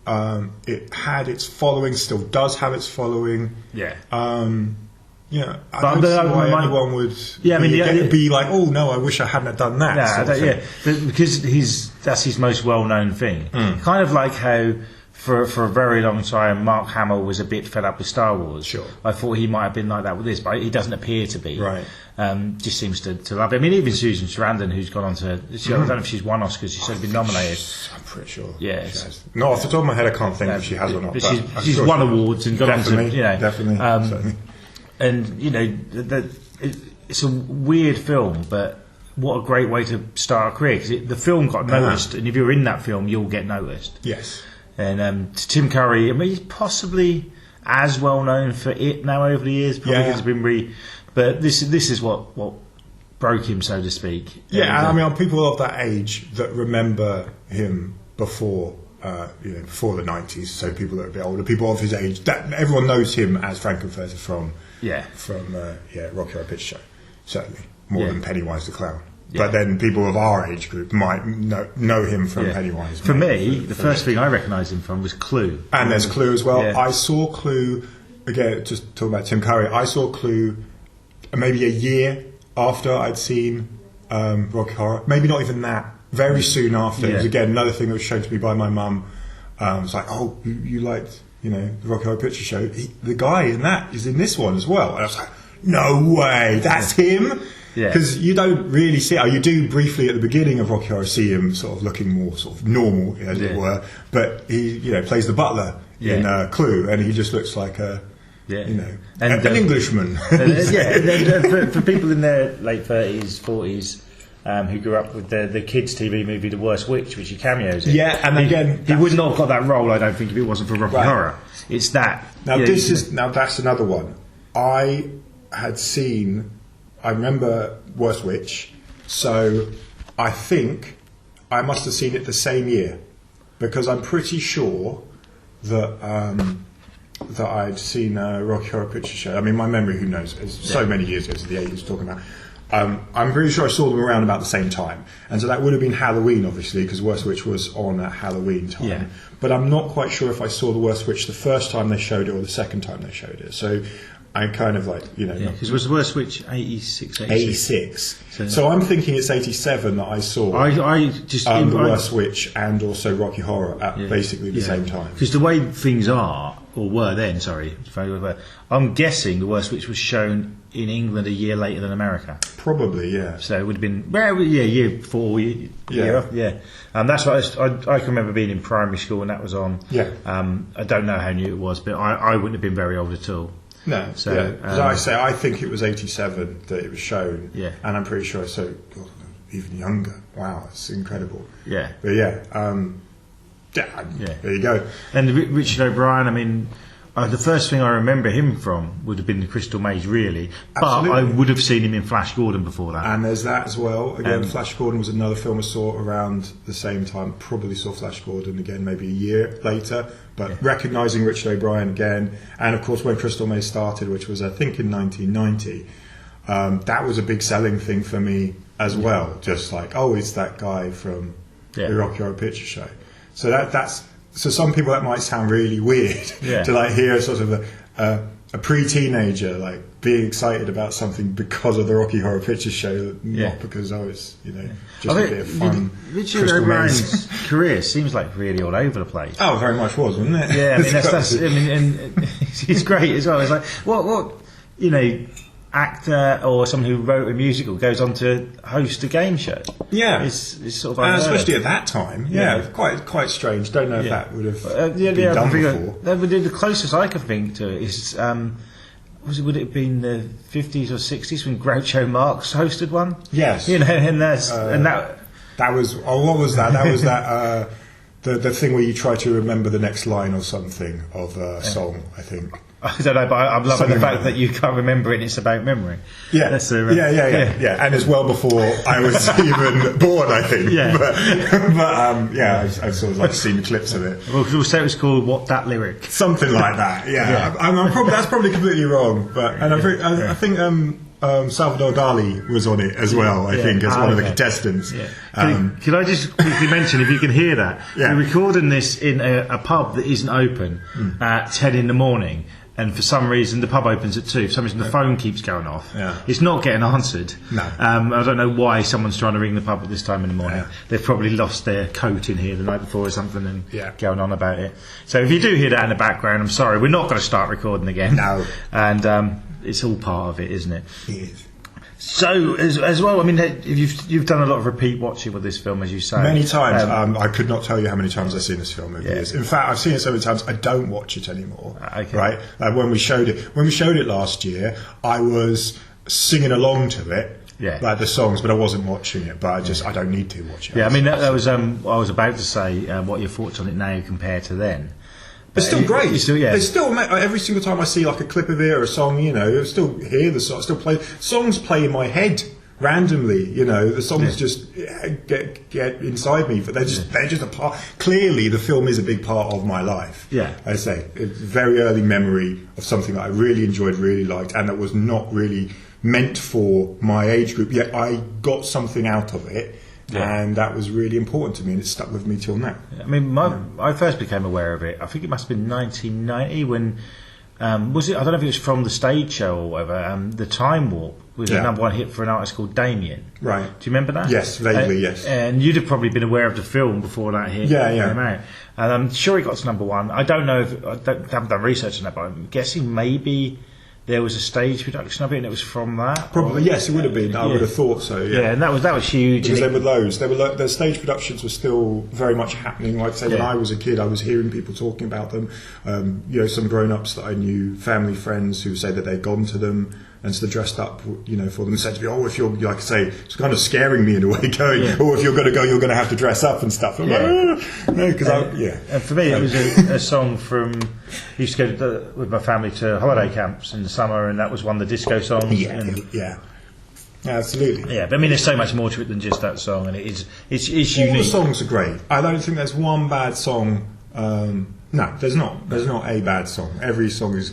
It had its following, still does have its following. I don't see why anyone would be like, oh no, I wish I hadn't done that. Because that's his most well-known thing. Kind of like how for a very long time Mark Hamill was a bit fed up with Star Wars. Sure. I thought he might have been like that with this, but he doesn't appear to be. Right. Just seems to love it. I mean, even Susan Sarandon, who's gone on to, I don't know if she's won Oscars, she's certainly been nominated. I'm pretty sure. Yeah. No, off the top of my head, I can't think if she has or not. But she's won awards and gone on to, definitely. Certainly. And it's a weird film, but what a great way to start a career, because the film got noticed, and if you're in that film, you'll get noticed. Yes. And Tim Curry, I mean, he's possibly as well known for it now over the years, probably because it's been but this is what broke him, so to speak. Yeah, I mean, people of that age that remember him before. Before the 90s, so people that are a bit older, people of his age, that everyone knows him as Frankenfurter from Rocky Horror Picture Show, certainly more than Pennywise the Clown. But then people of our age group might know him from Pennywise. For me, the first thing I recognised him from was Clue, and there's Clue as well. I saw Clue again. Just talking about Tim Curry, I saw Clue maybe a year after I'd seen Rocky Horror. Maybe not even that. Very soon after, it was again another thing that was shown to me by my mum. It's like, oh, you liked, the Rocky Horror Picture Show. The guy in that is in this one as well. And I was like, no way, that's him. Because you don't really see it. You do briefly at the beginning of Rocky Horror see him sort of looking more sort of normal, as it were. But he, plays the butler in Clue, and he just looks like a Yeah. You know, And, an Englishman. For people in their late 30s, 40s, who grew up with the kids' TV movie The Worst Witch, which he cameos in. Yeah, and again, he would not have got that role, I don't think, if it wasn't for Rocky Horror. It's that. Now that's another one. I remember Worst Witch, so I think I must have seen it the same year, because I'm pretty sure that that I'd seen Rocky Horror Picture Show. I mean, my memory, who knows, it's so many years ago, it's the 80s talking about. I'm pretty sure I saw them around about the same time, and so that would have been Halloween, obviously, because Worst Witch was on at Halloween time. Yeah. But I'm not quite sure if I saw the Worst Witch the first time they showed it or the second time they showed it. So I kind of like, you know, because was the Worst Witch 86? 86. So I'm thinking it's 87 that I saw. I just the Worst Witch and also Rocky Horror at basically the same time. Because the way things are, or were then, I'm guessing the Worst Witch was shown in England a year later than America. Probably, yeah. So it would have been, year before, yeah. That's what I can remember being in primary school when that was on. Yeah. I don't know how new it was, but I wouldn't have been very old at all. No, so as I think it was 87 that it was shown, and I'm pretty sure even younger. Wow, it's incredible. Yeah, but there you go. And Richard O'Brien, I mean, the first thing I remember him from would have been The Crystal Maze, really. Absolutely. But I would have seen him in Flash Gordon before that. And there's that as well. Again, Flash Gordon was another film I saw around the same time. Probably saw Flash Gordon again maybe a year later. But recognising Richard O'Brien again. And of course when Crystal Maze started, which was I think in 1990, that was a big selling thing for me as well. Just like, it's that guy from the Rocky Horror Picture Show. So that's... So some people that might sound really weird to like hear sort of a pre-teenager like being excited about something because of the Rocky Horror Picture Show, not because it's just a bit of fun. Richard O'Brien's career seems like really all over the place. Oh, very much was, wasn't it? Yeah, I mean that's and he's great as well. It's like what actor or someone who wrote a musical goes on to host a game show. Yeah, it's sort of especially at that time. Yeah, quite strange. Don't know if that would have been done before. The closest I can think to it is would it have been the 50s or 60s when Groucho Marx hosted one? Yes, and that was what was that? That was that the thing where you try to remember the next line or something of a song, I think. I don't know, but I'm loving the fact that you can't remember it and it's about memory. Yeah, and it's well before I was even born, I think. Yeah. But I've sort of like seen clips of it. Well, we'll say it was called What That Lyric. Something like that, yeah. That's probably completely wrong, but I think Salvador Dali was on it as well, I think, as one of the contestants. Yeah. Can I just quickly mention, if you can hear that, we're recording this in a pub that isn't open at 10 in the morning. And for some reason, the pub opens at 2. For some reason, the phone keeps going off. Yeah. It's not getting answered. No. I don't know why someone's trying to ring the pub at this time in the morning. Yeah. They've probably lost their coat in here the night before or something and going on about it. So if you do hear that in the background, I'm sorry. We're not going to start recording again. No. And it's all part of it, isn't it? It is. So as well, I mean, you've done a lot of repeat watching with this film, as you say. Many times. I could not tell you how many times I've seen this film over the years. In fact, I've seen it so many times I don't watch it anymore. Okay. Right? Like when we showed it last year, I was singing along to it. Yeah. Like the songs, but I wasn't watching it. But I don't need to watch it. Yeah, I mean that was I was about to say what are your thoughts on it now compared to then. It's still great. They still every single time I see like a clip of it or a song, I still hear the song. Still play songs play in my head randomly. The songs just get inside me, but they're just a part. Clearly, the film is a big part of my life. Yeah, I say it's a very early memory of something that I really enjoyed, really liked, and that was not really meant for my age group. Yet I got something out of it. Yeah. And that was really important to me, and it stuck with me till now. I mean, I first became aware of it. I think it must have been 1990 when was it? I don't know if it was from the stage show or whatever. The Time Warp was a number one hit for an artist called Damien. Right. Do you remember that? Yes, vaguely. Yes. And you'd have probably been aware of the film before that hit came out. And I'm sure it got to number one. I don't know if I haven't done research on that, but I'm guessing maybe there was a stage production of it, and it was from that. Probably, yes, it would have been. I would have thought so. Yeah, and that was huge. Because the stage productions were still very much happening. Like I say, when I was a kid, I was hearing people talking about them. Some grown-ups that I knew, family friends who say that they'd gone to them and so dressed up, for them, said to me, "Oh, if you're," like I say, it's kind of scaring me in a way, going, "Oh, if you're going to go, you're going to have to dress up and stuff." I'm no, because And for me, it was a song from. I used to go with my family to holiday camps in the summer, and that was one of the disco songs. Yeah, absolutely. Yeah, but I mean, there's so much more to it than just that song, and it's unique. All the songs are great. I don't think there's one bad song. No, there's not. There's not a bad song. Every song is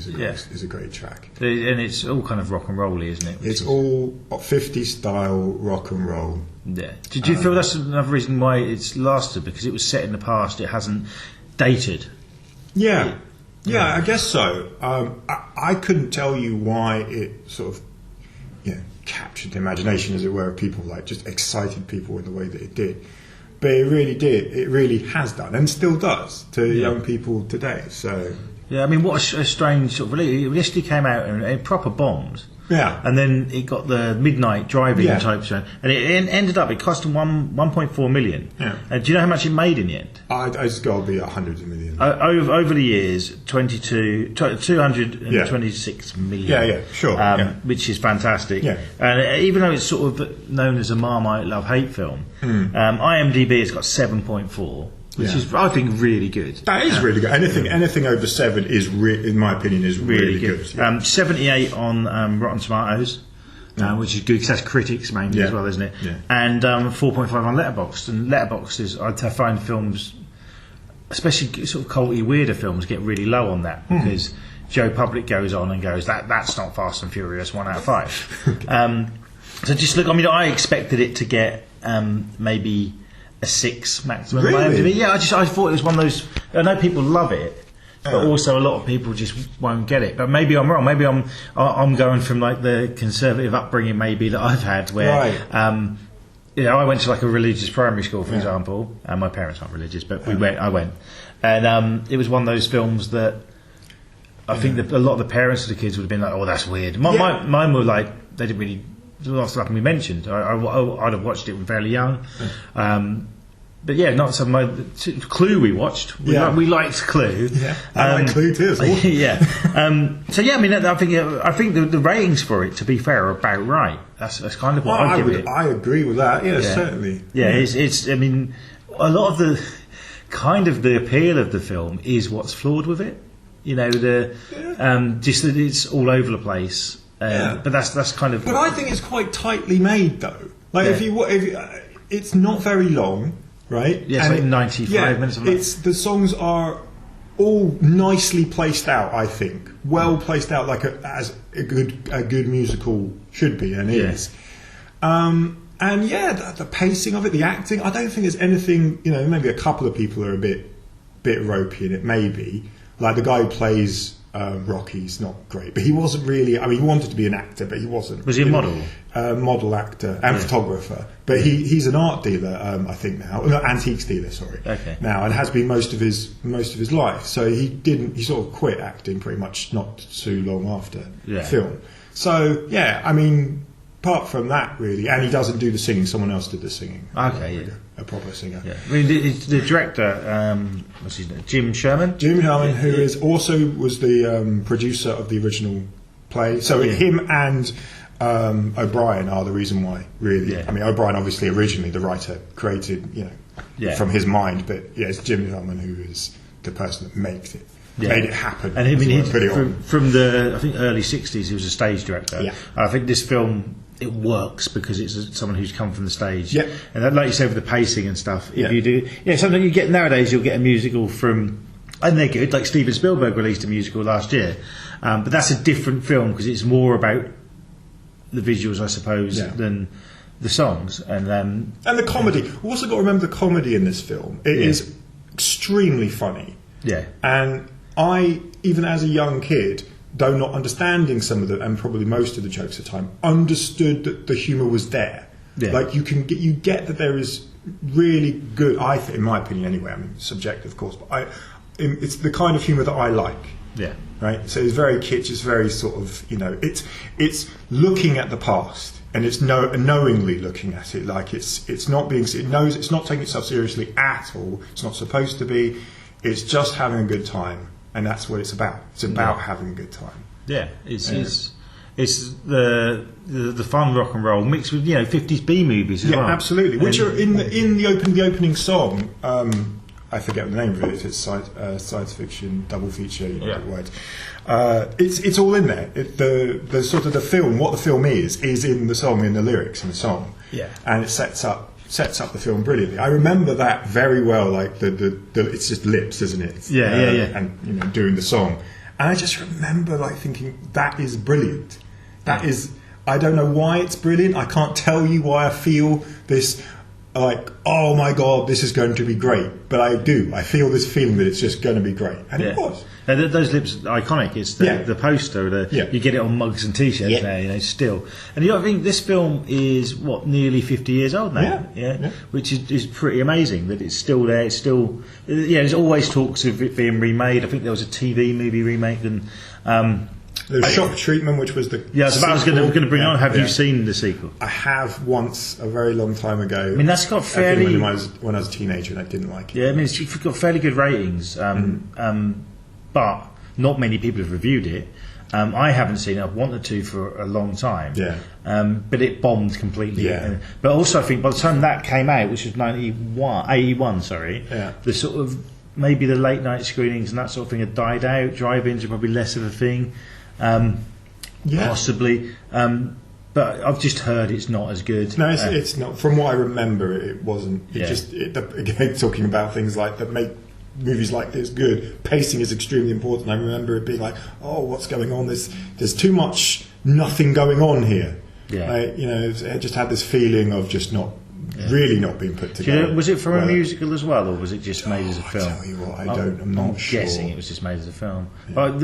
a great track, and it's all kind of rock and rolly, isn't it? It's all 50s style rock and roll. Yeah. Did you feel that's another reason why it's lasted, because it was set in the past? It hasn't dated. Yeah, I guess so. I couldn't tell you why it sort of captured the imagination, as it were, of people, like just excited people in the way that it did. But it really did. It really has done, and still does, to young people today. So I mean, what a strange sort of release. It initially came out and it proper bombed. Yeah. And then it got the midnight driving type show, and it ended up. It cost them 1.4 million. Yeah. Do you know how much it made in the end? It's got to be hundreds of millions. Over the years, 226 million. Yeah, sure. Which is fantastic. Yeah. And even though it's sort of known as a Marmite love-hate film, IMDb has got 7.4. Which is, I think, really good. That is really good. Anything over 7 is, in my opinion, is really good. 78 on Rotten Tomatoes, which is good because that's critics mainly as well, isn't it? Yeah. And 4.5 on Letterboxd. And Letterboxd is, I find films, especially sort of culty, weirder films, get really low on that because Joe Public goes on and goes, that's not Fast and Furious 1 out of 5. So just look, I mean, I expected it to get maybe a 6 maximum. Really? Yeah, I thought it was one of those. I know people love it, but also a lot of people just won't get it. But maybe I'm wrong. Maybe I'm going from like the conservative upbringing maybe that I've had, where I went to like a religious primary school, for example, and my parents aren't religious, but I went, and it was one of those films that I think that a lot of the parents of the kids would have been like, "Oh, that's weird." Mine were like, they didn't really. Last like we mentioned, I'd have watched it when fairly young, but not some. Clue we watched. We liked Clue. Yeah, I like Clue too. I mean, I think the ratings for it, to be fair, are about right. That's kind of what I give it. I agree with that. Yeah, certainly. Yeah, it's. I mean, a lot of the kind of the appeal of the film is what's flawed with it. Just that it's all over the place. But that's kind of. But I think it's quite tightly made, though. Like if you, it's not very long, right? Yeah, it's like 95 minutes. The songs are all nicely placed out. I think well placed out, like as a good musical should be and is. And the pacing of it, the acting. I don't think there's anything. Maybe a couple of people are a bit ropey in it. Maybe like the guy who plays. Rocky's not great, but he wasn't really. I mean, he wanted to be an actor, but he wasn't. Was he a model? Model, actor, and photographer. But he's an art dealer, I think now. No, antiques dealer, sorry. Okay. Now, and has been most of his life. So he sort of quit acting pretty much not too long after film. So I mean, apart from that, really, and he doesn't do the singing. Someone else did the singing. Okay, a proper singer. Yeah. I mean, the director, what's his name? Jim Sherman. Jim Sherman, who was the producer of the original play. So him and O'Brien are the reason why, really. Yeah. I mean, O'Brien, obviously, originally the writer created, from his mind, but it's Jim Sherman who is the person that makes it. Made it happen. And I mean, from the early 60s, he was a stage director. Yeah. I think this film, it works because it's someone who's come from the stage. Yeah. And that, like you said, with the pacing and stuff, if you do, something you get nowadays, you'll get a musical from, and they're good. Like Steven Spielberg released a musical last year, but that's a different film because it's more about the visuals, I suppose, than the songs and the comedy. We've also got to remember the comedy in this film. It is extremely funny. Yeah. And I, even as a young kid, though not understanding some of the, and probably most of the jokes at the time, understood that the humour was there. Yeah. Like you get that there is really good. I think, in my opinion, anyway. I mean, subjective, of course, but it's the kind of humour that I like. Yeah. right? So it's very kitsch. It's very sort of, you know, it's looking at the past, and it's knowingly looking at it. Like it's not being, it knows it's not taking itself seriously at all. It's not supposed to be. It's just having a good time, and that's what it's about. It's about having a good time. Yeah, it's the fun rock and roll mixed with 50s B movies as well. Yeah, absolutely. Which are in the opening song. I forget the name of it. It's science fiction double feature. You know the words. It's all in there. The sort of the film, what the film is in the song, in the lyrics in the song. Yeah, and it sets up the film brilliantly. I remember that very well. Like the it's just lips, isn't it? Yeah. And doing the song. And I just remember like thinking, that is brilliant. That is, I don't know why it's brilliant. I can't tell you why I feel this, like, oh my God, this is going to be great. But I do. I feel this feeling that it's just going to be great. And it was. And those lips are iconic. It's the poster. You get it on mugs and T-shirts now, still. And I think this film is, nearly 50 years old now. Yeah. Which is pretty amazing that it's still there. It's still... there's always talks of it being remade. I think there was a TV movie remake. And the Shock Treatment, which was the I was going to bring on. Have you seen the sequel? I have once, a very long time ago. I mean, that's got fairly... when I was a teenager and I didn't like it. Yeah, I mean, it's got fairly good ratings. But not many people have reviewed it. I haven't seen it. I've wanted to for a long time. Yeah. But it bombed completely. Yeah. But also, I think by the time that came out, which was 81, the sort of maybe the late night screenings and that sort of thing had died out. Drive-ins are probably less of a thing, possibly. But I've just heard it's not as good. No, it's not. From what I remember, it wasn't. Again, talking about things like that make movies like this good, pacing is extremely important. I remember it being like, oh, what's going on? There's too much nothing going on here. It just had this feeling of just not really not being put together. Was it for a musical as well, or was it just made as a film? I tell you what, I'm not sure. Guessing it was just made as a film. But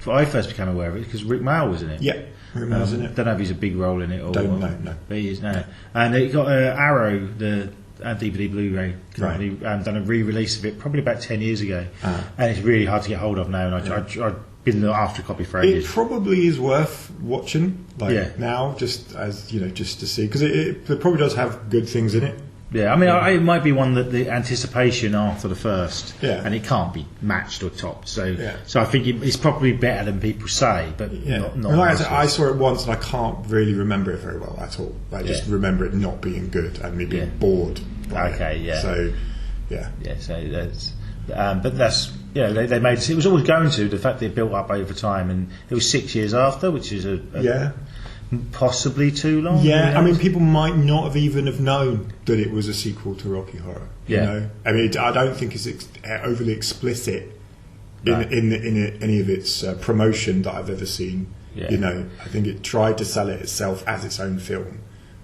I first became aware of it because Rick Mayall was in it. Yeah, Rick Mayall's in it. Don't know if he's a big role in it or don't know, no. But he is now. And it got Arrow, the DVD Blu-ray company, done a re-release of it probably about 10 years ago, and it's really hard to get hold of now. And I've been after a copy for ages. It probably is worth watching, now, just as just to see, because it probably does have good things in it. Yeah, I mean, it might be one that the anticipation after the first, and it can't be matched or topped. So I think it's probably better than people say, but not. I saw it once and I can't really remember it very well at all. I just remember it not being good and me being bored. So that's. But that's they made it was always going to the fact that it built up over time, and it was 6 years after, which is possibly too long. I mean, people might not have even have known that it was a sequel to Rocky Horror. You know? I mean, I don't think it's overly explicit in any of its promotion that I've ever seen. I think it tried to sell it itself as its own film,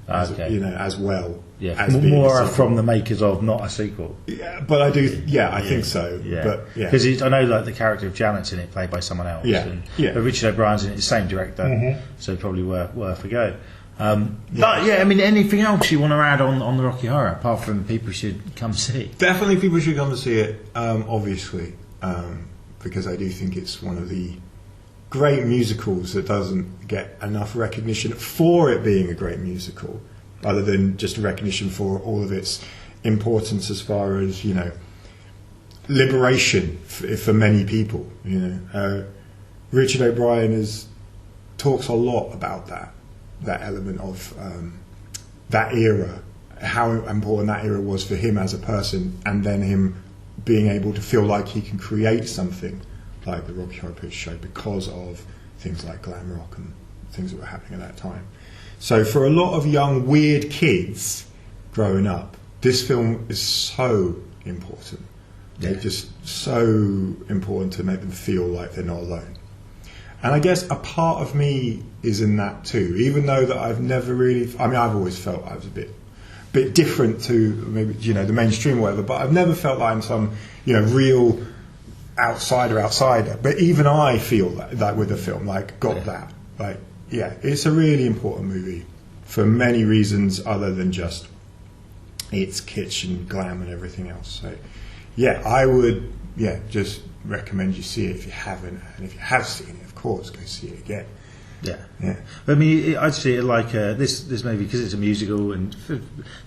as well. As more from the makers of, not a sequel. Yeah, but I do. I think so. But because I know like the character of Janet's in it, played by someone else. But Richard O'Brien's in it, the same director, so probably worth a go. But I mean, anything else you want to add on the Rocky Horror apart from people should come see? Definitely, people should come to see it. Obviously, because I do think it's one of the great musicals that doesn't get enough recognition for it being a great musical, other than just recognition for all of its importance as far as liberation for many people. Richard O'Brien talks a lot about that element of that era, how important that era was for him as a person, and then him being able to feel like he can create something like the Rocky Horror Picture Show because of things like glam rock and things that were happening at that time. So for a lot of young weird kids growing up, this film is so important. It's just so important to make them feel like they're not alone. And I guess a part of me is in that too, even though that I've never really... I mean, I've always felt I was a bit different to maybe the mainstream or whatever, but I've never felt like I'm some real outsider. But even I feel that with the film, that. It's a really important movie for many reasons other than just its kitsch and glam and everything else. So, I would, just recommend you see it if you haven't, and if you have seen it, of course, go see it again. Yeah. Yeah. I mean, I'd see it like this movie, because it's a musical, and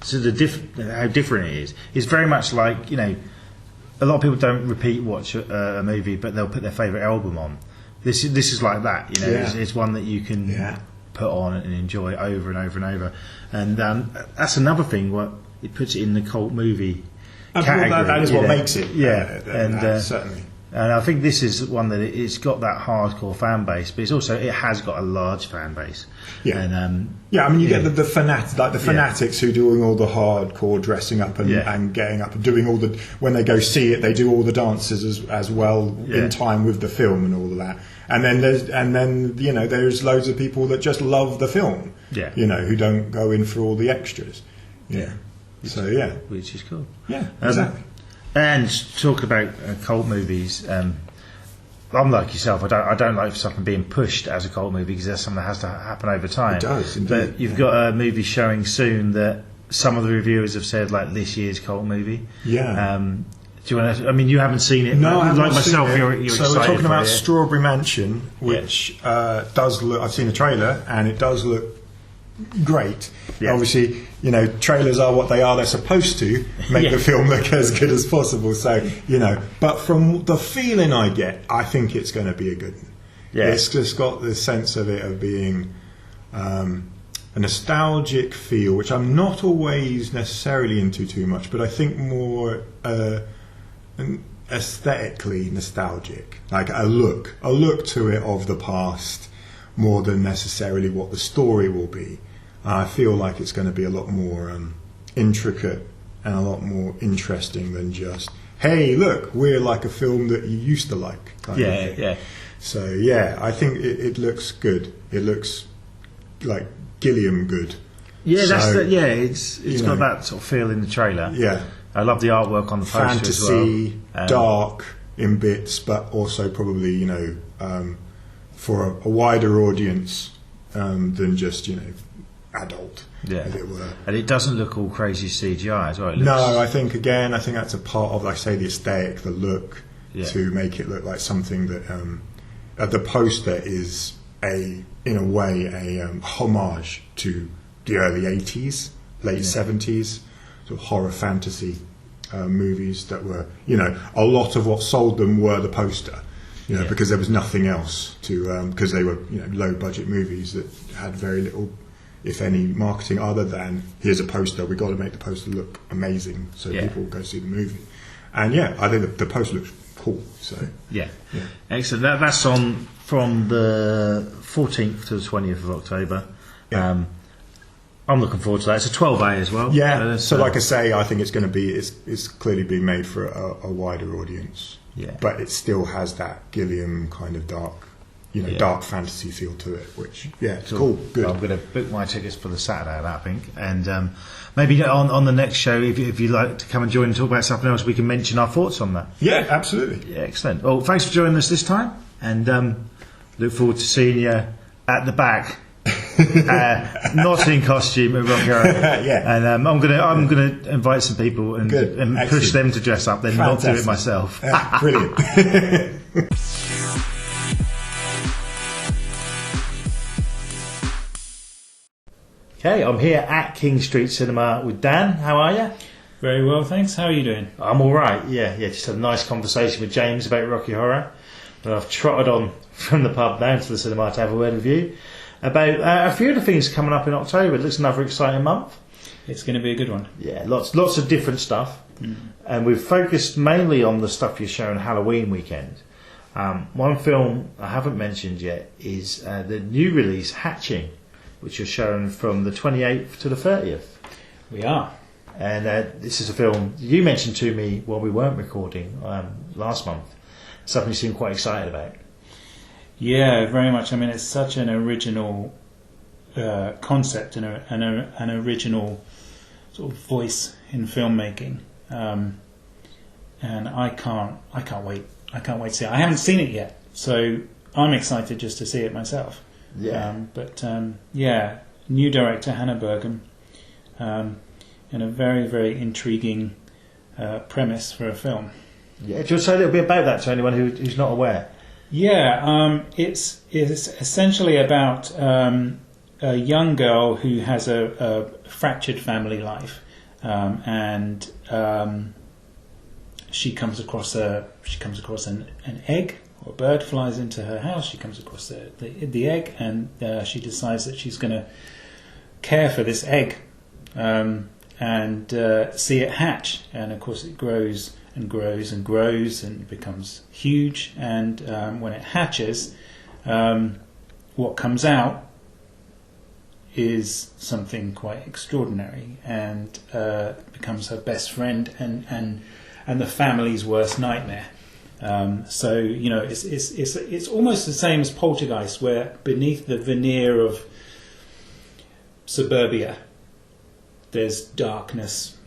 so how different it is. It's very much like, you know, a lot of people don't repeat watch a movie, but they'll put their favourite album on. This is like that, you know. Yeah. It's one that you can put on and enjoy over and over and over. And that's another thing. What it puts it in the cult movie category. That is what makes it. Certainly. And I think this is one that it's got that hardcore fan base, but it has got a large fan base. Yeah, and, I mean, you get the fanatics who doing all the hardcore dressing up and getting up and doing all the, when they go see it, they do all the dances as well in time with the film and all of that. And then you know, there's loads of people that just love the film. Yeah, you know, who don't go in for all the extras. Yeah. Which is cool. Yeah, exactly. And talk about cult movies. I'm like yourself. I don't like something being pushed as a cult movie, because that's something that has to happen over time. It does, indeed. But you've got a movie showing soon that some of the reviewers have said, like, this year's cult movie. Yeah. Do you want to? I mean, you haven't seen it. No, I haven't like myself. seen it. You're so excited we're talking about it. Strawberry Mansion, which does look. I've seen the trailer, and it does look great. Yeah. Obviously, you know, trailers are what they are. They're supposed to make the film look as good as possible. So, you know, but from the feeling I get, I think it's going to be a good one. Yeah. It's just got the sense of it of being a nostalgic feel, which I'm not always necessarily into too much, but I think more aesthetically nostalgic, like a look to it of the past, more than necessarily what the story will be. I feel like it's going to be a lot more intricate and a lot more interesting than just, hey, look, we're like a film that you used to like. Kind of thing. Yeah. So, I think it looks good. It looks like Gilliam good. Yeah, so, it's got that sort of feel in the trailer. Yeah. I love the artwork on the poster Fantasy, as well. dark in bits, but also probably, you know, for a wider audience than just, you know, adult, as it were. And it doesn't look all crazy CGI as well. No, I think that's a part of, like I say, the aesthetic, the look, to make it look like something that the poster is in a way a homage to the early 80s, late 70s, sort of horror fantasy movies that were, you know, a lot of what sold them were the poster. You know, because there was nothing else to, because they were, you know, low budget movies that had very little, if any, marketing other than, here's a poster, we've got to make the poster look amazing so people will go see the movie. And I think the poster looks cool. So excellent. That's on from the 14th to the 20th of October. I'm looking forward to that. It's a 12A as well. So like I say, I think it's going to be, it's clearly being made for a wider audience. But it still has that Gilliam kind of dark, you know, dark fantasy feel to it, which it's cool. Good. Well, I'm going to book my tickets for the Saturday of that, I think, and maybe on the next show, if you'd like to come and join and talk about something else, we can mention our thoughts on that. Yeah, absolutely. Yeah, excellent. Well, thanks for joining us this time, and look forward to seeing you at the back. Not in costume at Rocky Horror. And I'm gonna invite some people and push them to dress up, then not do it myself. Brilliant. Okay, I'm here at King Street Cinema with Dan. How are you? Very well, thanks. How are you doing? I'm all right. Yeah. Just had a nice conversation with James about Rocky Horror, but I've trotted on from the pub down to the cinema to have a word with you about a few of the things coming up in October. It looks another exciting month. It's going to be a good one. Yeah, lots of different stuff, and we've focused mainly on the stuff you're showing Halloween weekend. One film I haven't mentioned yet is the new release Hatching, which you're showing from the 28th to the 30th. We are. And this is a film you mentioned to me while we weren't recording last month. Something you seem quite excited about. Yeah, very much. I mean, it's such an original concept and an original sort of voice in filmmaking, and I can't wait. I can't wait to see it. I haven't seen it yet, so I'm excited just to see it myself. New director Hannah Burgum, and a very, very intriguing premise for a film. Yeah, do you want to say a little bit about that to anyone who's not aware? Yeah, it's essentially about a young girl who has a fractured family life, and she comes across an egg, or a bird flies into her house. She comes across the egg, and she decides that she's going to care for this egg and see it hatch. And of course, it grows and grows and grows and becomes huge. And when it hatches, what comes out is something quite extraordinary, and becomes her best friend and the family's worst nightmare. So it's almost the same as Poltergeist, where beneath the veneer of suburbia, there's darkness,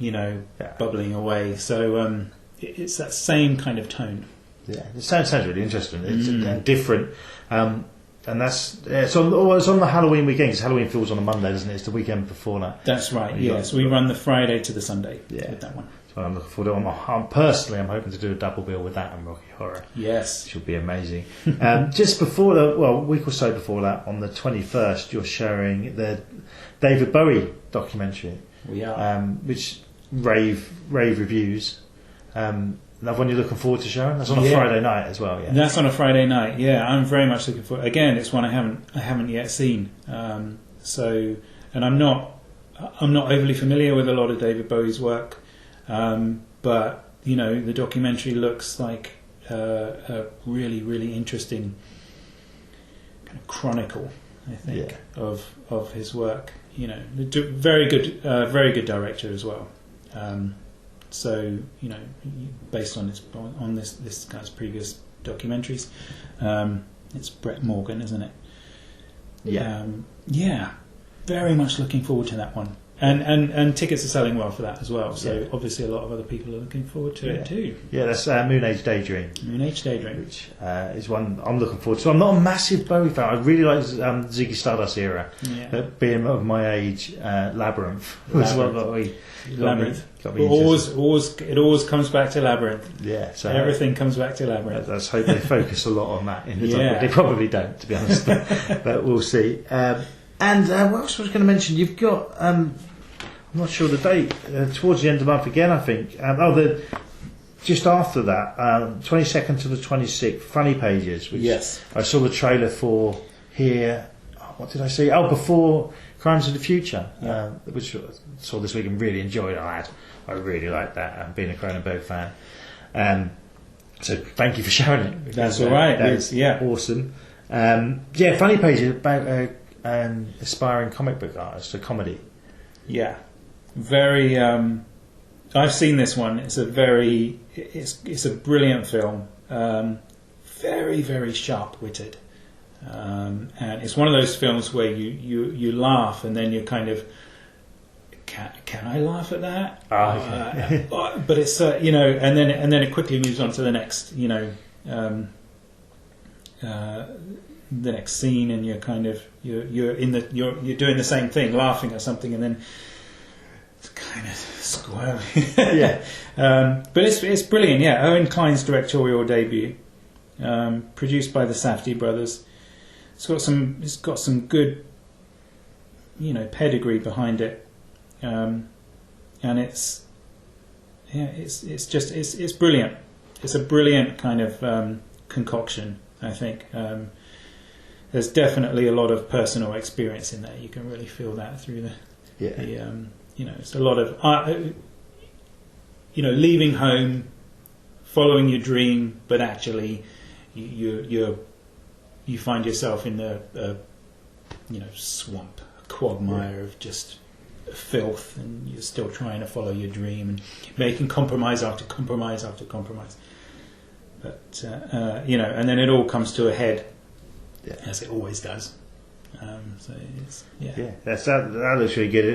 bubbling away. So it's that same kind of tone. Yeah, it sounds really interesting. It's and different. And it's on the Halloween weekend, because Halloween falls on a Monday, doesn't it? It's the weekend before that. That's right, yes. We run the Friday to the Sunday with that one. So I'm looking forward to it. I'm hoping to do a double bill with that and Rocky Horror. Yes. Which will be amazing. Just before a week or so before that, on the 21st, you're showing the David Bowie documentary. We are. Which rave reviews. Another one you're looking forward to showing? That's on a Friday night as well, yeah. That's on a Friday night, yeah. I'm very much looking forward. Again, it's one I haven't yet seen. And I'm not overly familiar with a lot of David Bowie's work, but the documentary looks like a really, really interesting kind of chronicle, I think, of his work. Very good director as well. So based on this guy's previous documentaries, it's Brett Morgan, isn't it? Yeah. Very much looking forward to that one, and tickets are selling well for that as well. So obviously a lot of other people are looking forward to it too. Yeah, that's Moon Age Daydream. Moon Age Daydream, which is one I'm looking forward to. I'm not a massive Bowie fan. I really like Ziggy Stardust era. But being of my age, Labyrinth was what got me. It always comes back to Labyrinth. Yeah, so everything comes back to Labyrinth. Let's hope they focus a lot on that in the documentary. They probably don't, to be honest, but we'll see. And what else was I going to mention? You've got I'm not sure the date, towards the end of the month again, I think. Just after that, 22nd to the 26th, Funny Pages, which I saw the trailer for here. What did I see? Before Crimes of the Future, which I saw this week and really enjoyed. I really liked that, being a Cronenberg fan. So thank you for showing it. That's all right. That's awesome. Funny Pages about an aspiring comic book artist, a comedy. Yeah, very. I've seen this one. It's a brilliant film. Very, very sharp-witted. And it's one of those films where you laugh and then you're kind of, can I laugh at that? Okay. But it's and then it quickly moves on to the next the next scene, and you're kind of you're doing the same thing, laughing at something, and then it's kind of squirmy. But it's brilliant. Yeah, Owen Klein's directorial debut, produced by the Safdie brothers. It's got some good, pedigree behind it, and it's brilliant. It's a brilliant kind of concoction, I think. There's definitely a lot of personal experience in there. You can really feel that through it's a lot of leaving home, following your dream, but actually you find yourself in a swamp, a quagmire of just filth, and you're still trying to follow your dream and making compromise after compromise after compromise. But and then it all comes to a head, as it always does. That looks really good.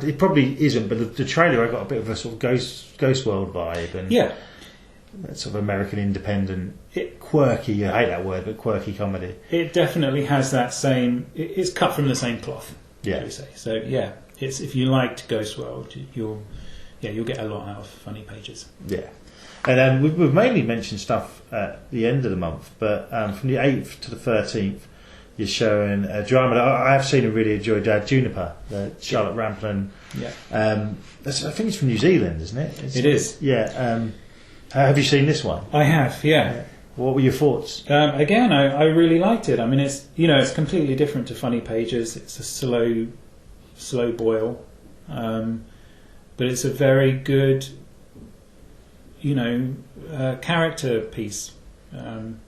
It probably isn't, but the trailer, I got a bit of a sort of Ghost World vibe, and sort of American independent, quirky. I hate that word, but quirky comedy. It definitely has that same. It's cut from the same cloth. Shall we say? So it's if you liked Ghost World, you'll get a lot out of Funny Pages. Yeah. And we've mainly mentioned stuff at the end of the month, but from the 8th to the 13th, you're showing a drama that I have seen and really enjoyed, Juniper, the Charlotte Rampling. Yeah. I think it's from New Zealand, isn't it? It is. Yeah. Have you seen this one? I have, yeah. What were your thoughts? Again, I really liked it. I mean, it's completely different to Funny Pages. It's a slow boil, but it's a very good, character piece, and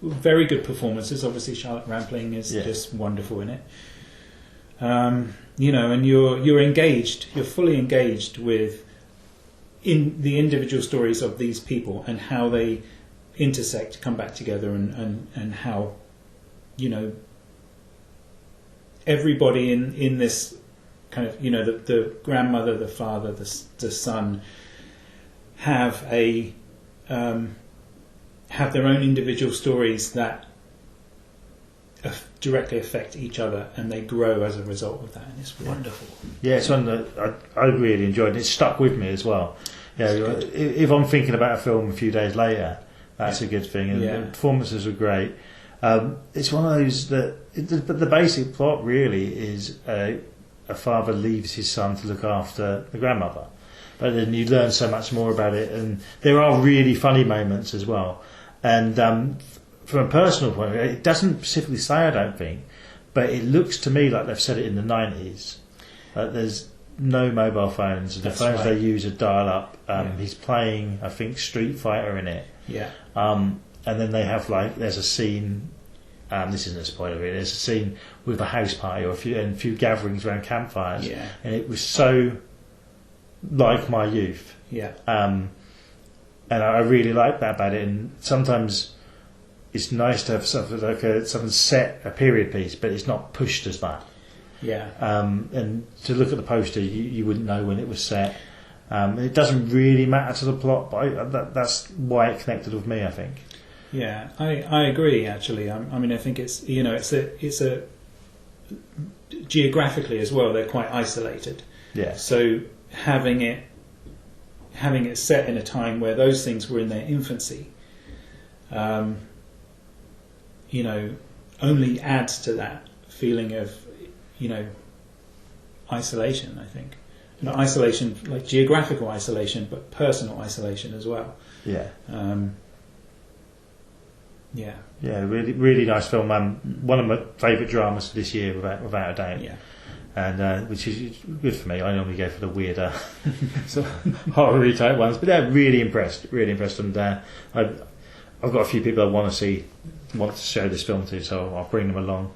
very good performances. Obviously, Charlotte Rampling is just wonderful in it. And you're engaged. You're fully engaged with in the individual stories of these people and how they intersect, come back together, and how everybody in this kind of the grandmother, the father, the son have have their own individual stories that directly affect each other, and they grow as a result of that, and it's wonderful. Yeah, it's one that I really enjoyed, and it stuck with me as well. If I'm thinking about a film a few days later, that's a good thing, and the performances were great. It's one of those but the basic plot really is a father leaves his son to look after the grandmother, but then you learn so much more about it, and there are really funny moments as well. And from a personal point of view, it doesn't specifically say, I don't think, but it looks to me like they've said it in the 90s. There's no mobile phones. The phones they use are dial-up. He's playing, I think, Street Fighter in it. Yeah. And then they have there's a scene. This isn't a spoiler, really. There's a scene with a house party or a few gatherings around campfires. Yeah. And it was so like my youth. Yeah. And I really like that about it. And sometimes it's nice to have something like something set, a period piece, but it's not pushed as that. Yeah. And to look at the poster, you wouldn't know when it was set. It doesn't really matter to the plot, but that's why it connected with me, I think. Yeah, I agree. Actually, I mean, I think it's it's a geographically as well. They're quite isolated. Yeah. So having it set in a time where those things were in their infancy, only adds to that feeling of isolation. I think not isolation like geographical isolation, but personal isolation as well. Yeah. Yeah. Yeah, really, really nice film. One of my favourite dramas this year, without a doubt. Yeah. And which is good for me. I normally go for the weirder, sort of horror type ones, but they're really impressed. And I've got a few people I want to show this film to, so I'll bring them along.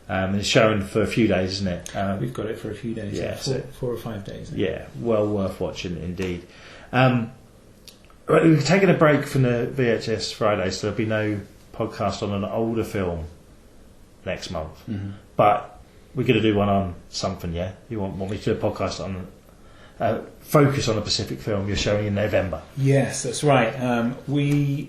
And it's shown for a few days, isn't it? We've got it for a few days. Yeah, 4 or 5 days. Yeah, well worth watching indeed. We're taking a break from the VHS Friday, so there'll be no podcast on an older film next month. Mm-hmm. But we're going to do one on something, yeah? You want me to do a podcast on focus on a Pacific film you're showing in November? Yes, that's right. We've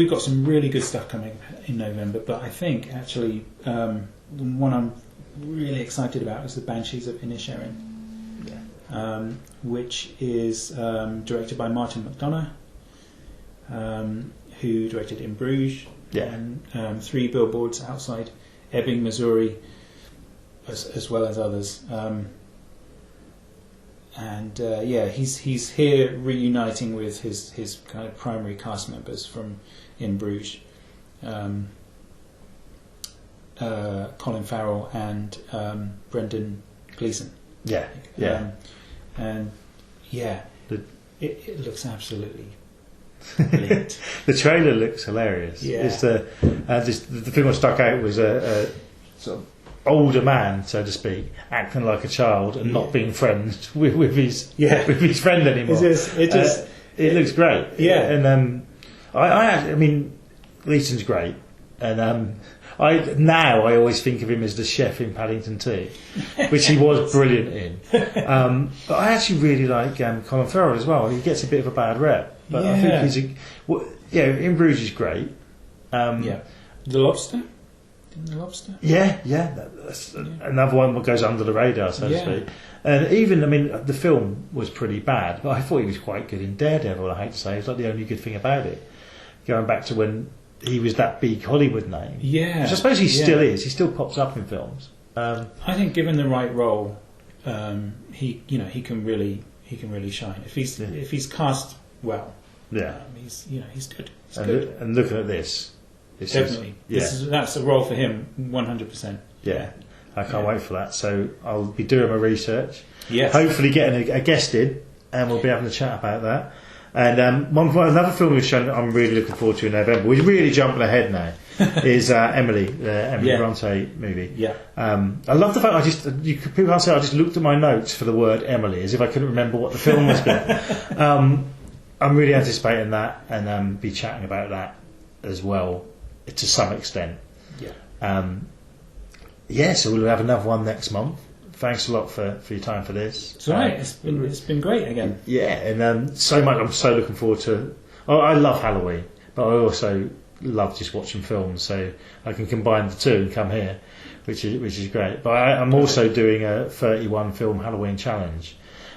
got some really good stuff coming in November, but I think actually one I'm really excited about is The Banshees of Inisherin, which is directed by Martin McDonagh, who directed In Bruges and 3 Billboards Outside Ebbing, Missouri, as well as others. He's here reuniting with his kind of primary cast members from In Bruges, Colin Farrell and Brendan Gleeson. Yeah. It looks absolutely brilliant. The trailer looks hilarious. Yeah. It's the thing that stuck out was a sort of older man, so to speak, acting like a child and not being friends with his friend anymore. It looks great. Yeah. And I mean, Gleeson's great, and I always think of him as the chef in Paddington 2, which he was brilliant in. But I actually really like Colin Farrell as well. He gets a bit of a bad rep, but I think In Bruges is great. The Lobster. in The Lobster. Yeah, that's another one that goes under the radar, so to speak. And even, I mean, the film was pretty bad, but I thought he was quite good in Daredevil. I hate to say, it's like the only good thing about it. Going back to when he was that big Hollywood name, which I suppose he still is. He still pops up in films. I think, given the right role, he can really shine if he's cast well. Yeah, he's good. He's good. And looking at this, definitely, that's a role for him, 100%. Yeah, I can't wait for that. So I'll be doing my research. Yes. Hopefully getting a guest in, and we'll be having a chat about that. And another film we've shown that I'm really looking forward to in November, we're really jumping ahead now, is Emily, the Emily Bronte movie. Yeah. I love the fact people can't say I just looked at my notes for the word Emily as if I couldn't remember what the film was about. I'm really anticipating that, and be chatting about that as well to some extent. So we'll have another one next month. Thanks a lot for your time for this. It's all right. It's been great again. Yeah, and so much. I'm so looking forward to. I love Halloween, but I also love just watching films. So I can combine the two and come here, which is great. But I'm also doing a 31 film Halloween challenge.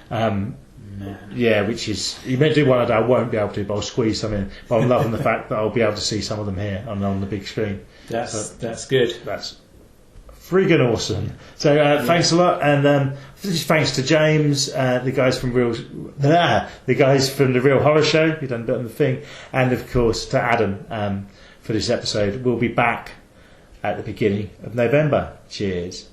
Which is you meant to do one a day. I won't be able to, but I'll squeeze some in. But I'm loving the fact that I'll be able to see some of them here on the big screen. That's good. That's friggin' awesome. So thanks a lot, and thanks to James, the guys from the Real Horror Show, who done the thing, and of course to Adam for this episode. We'll be back at the beginning of November. Cheers.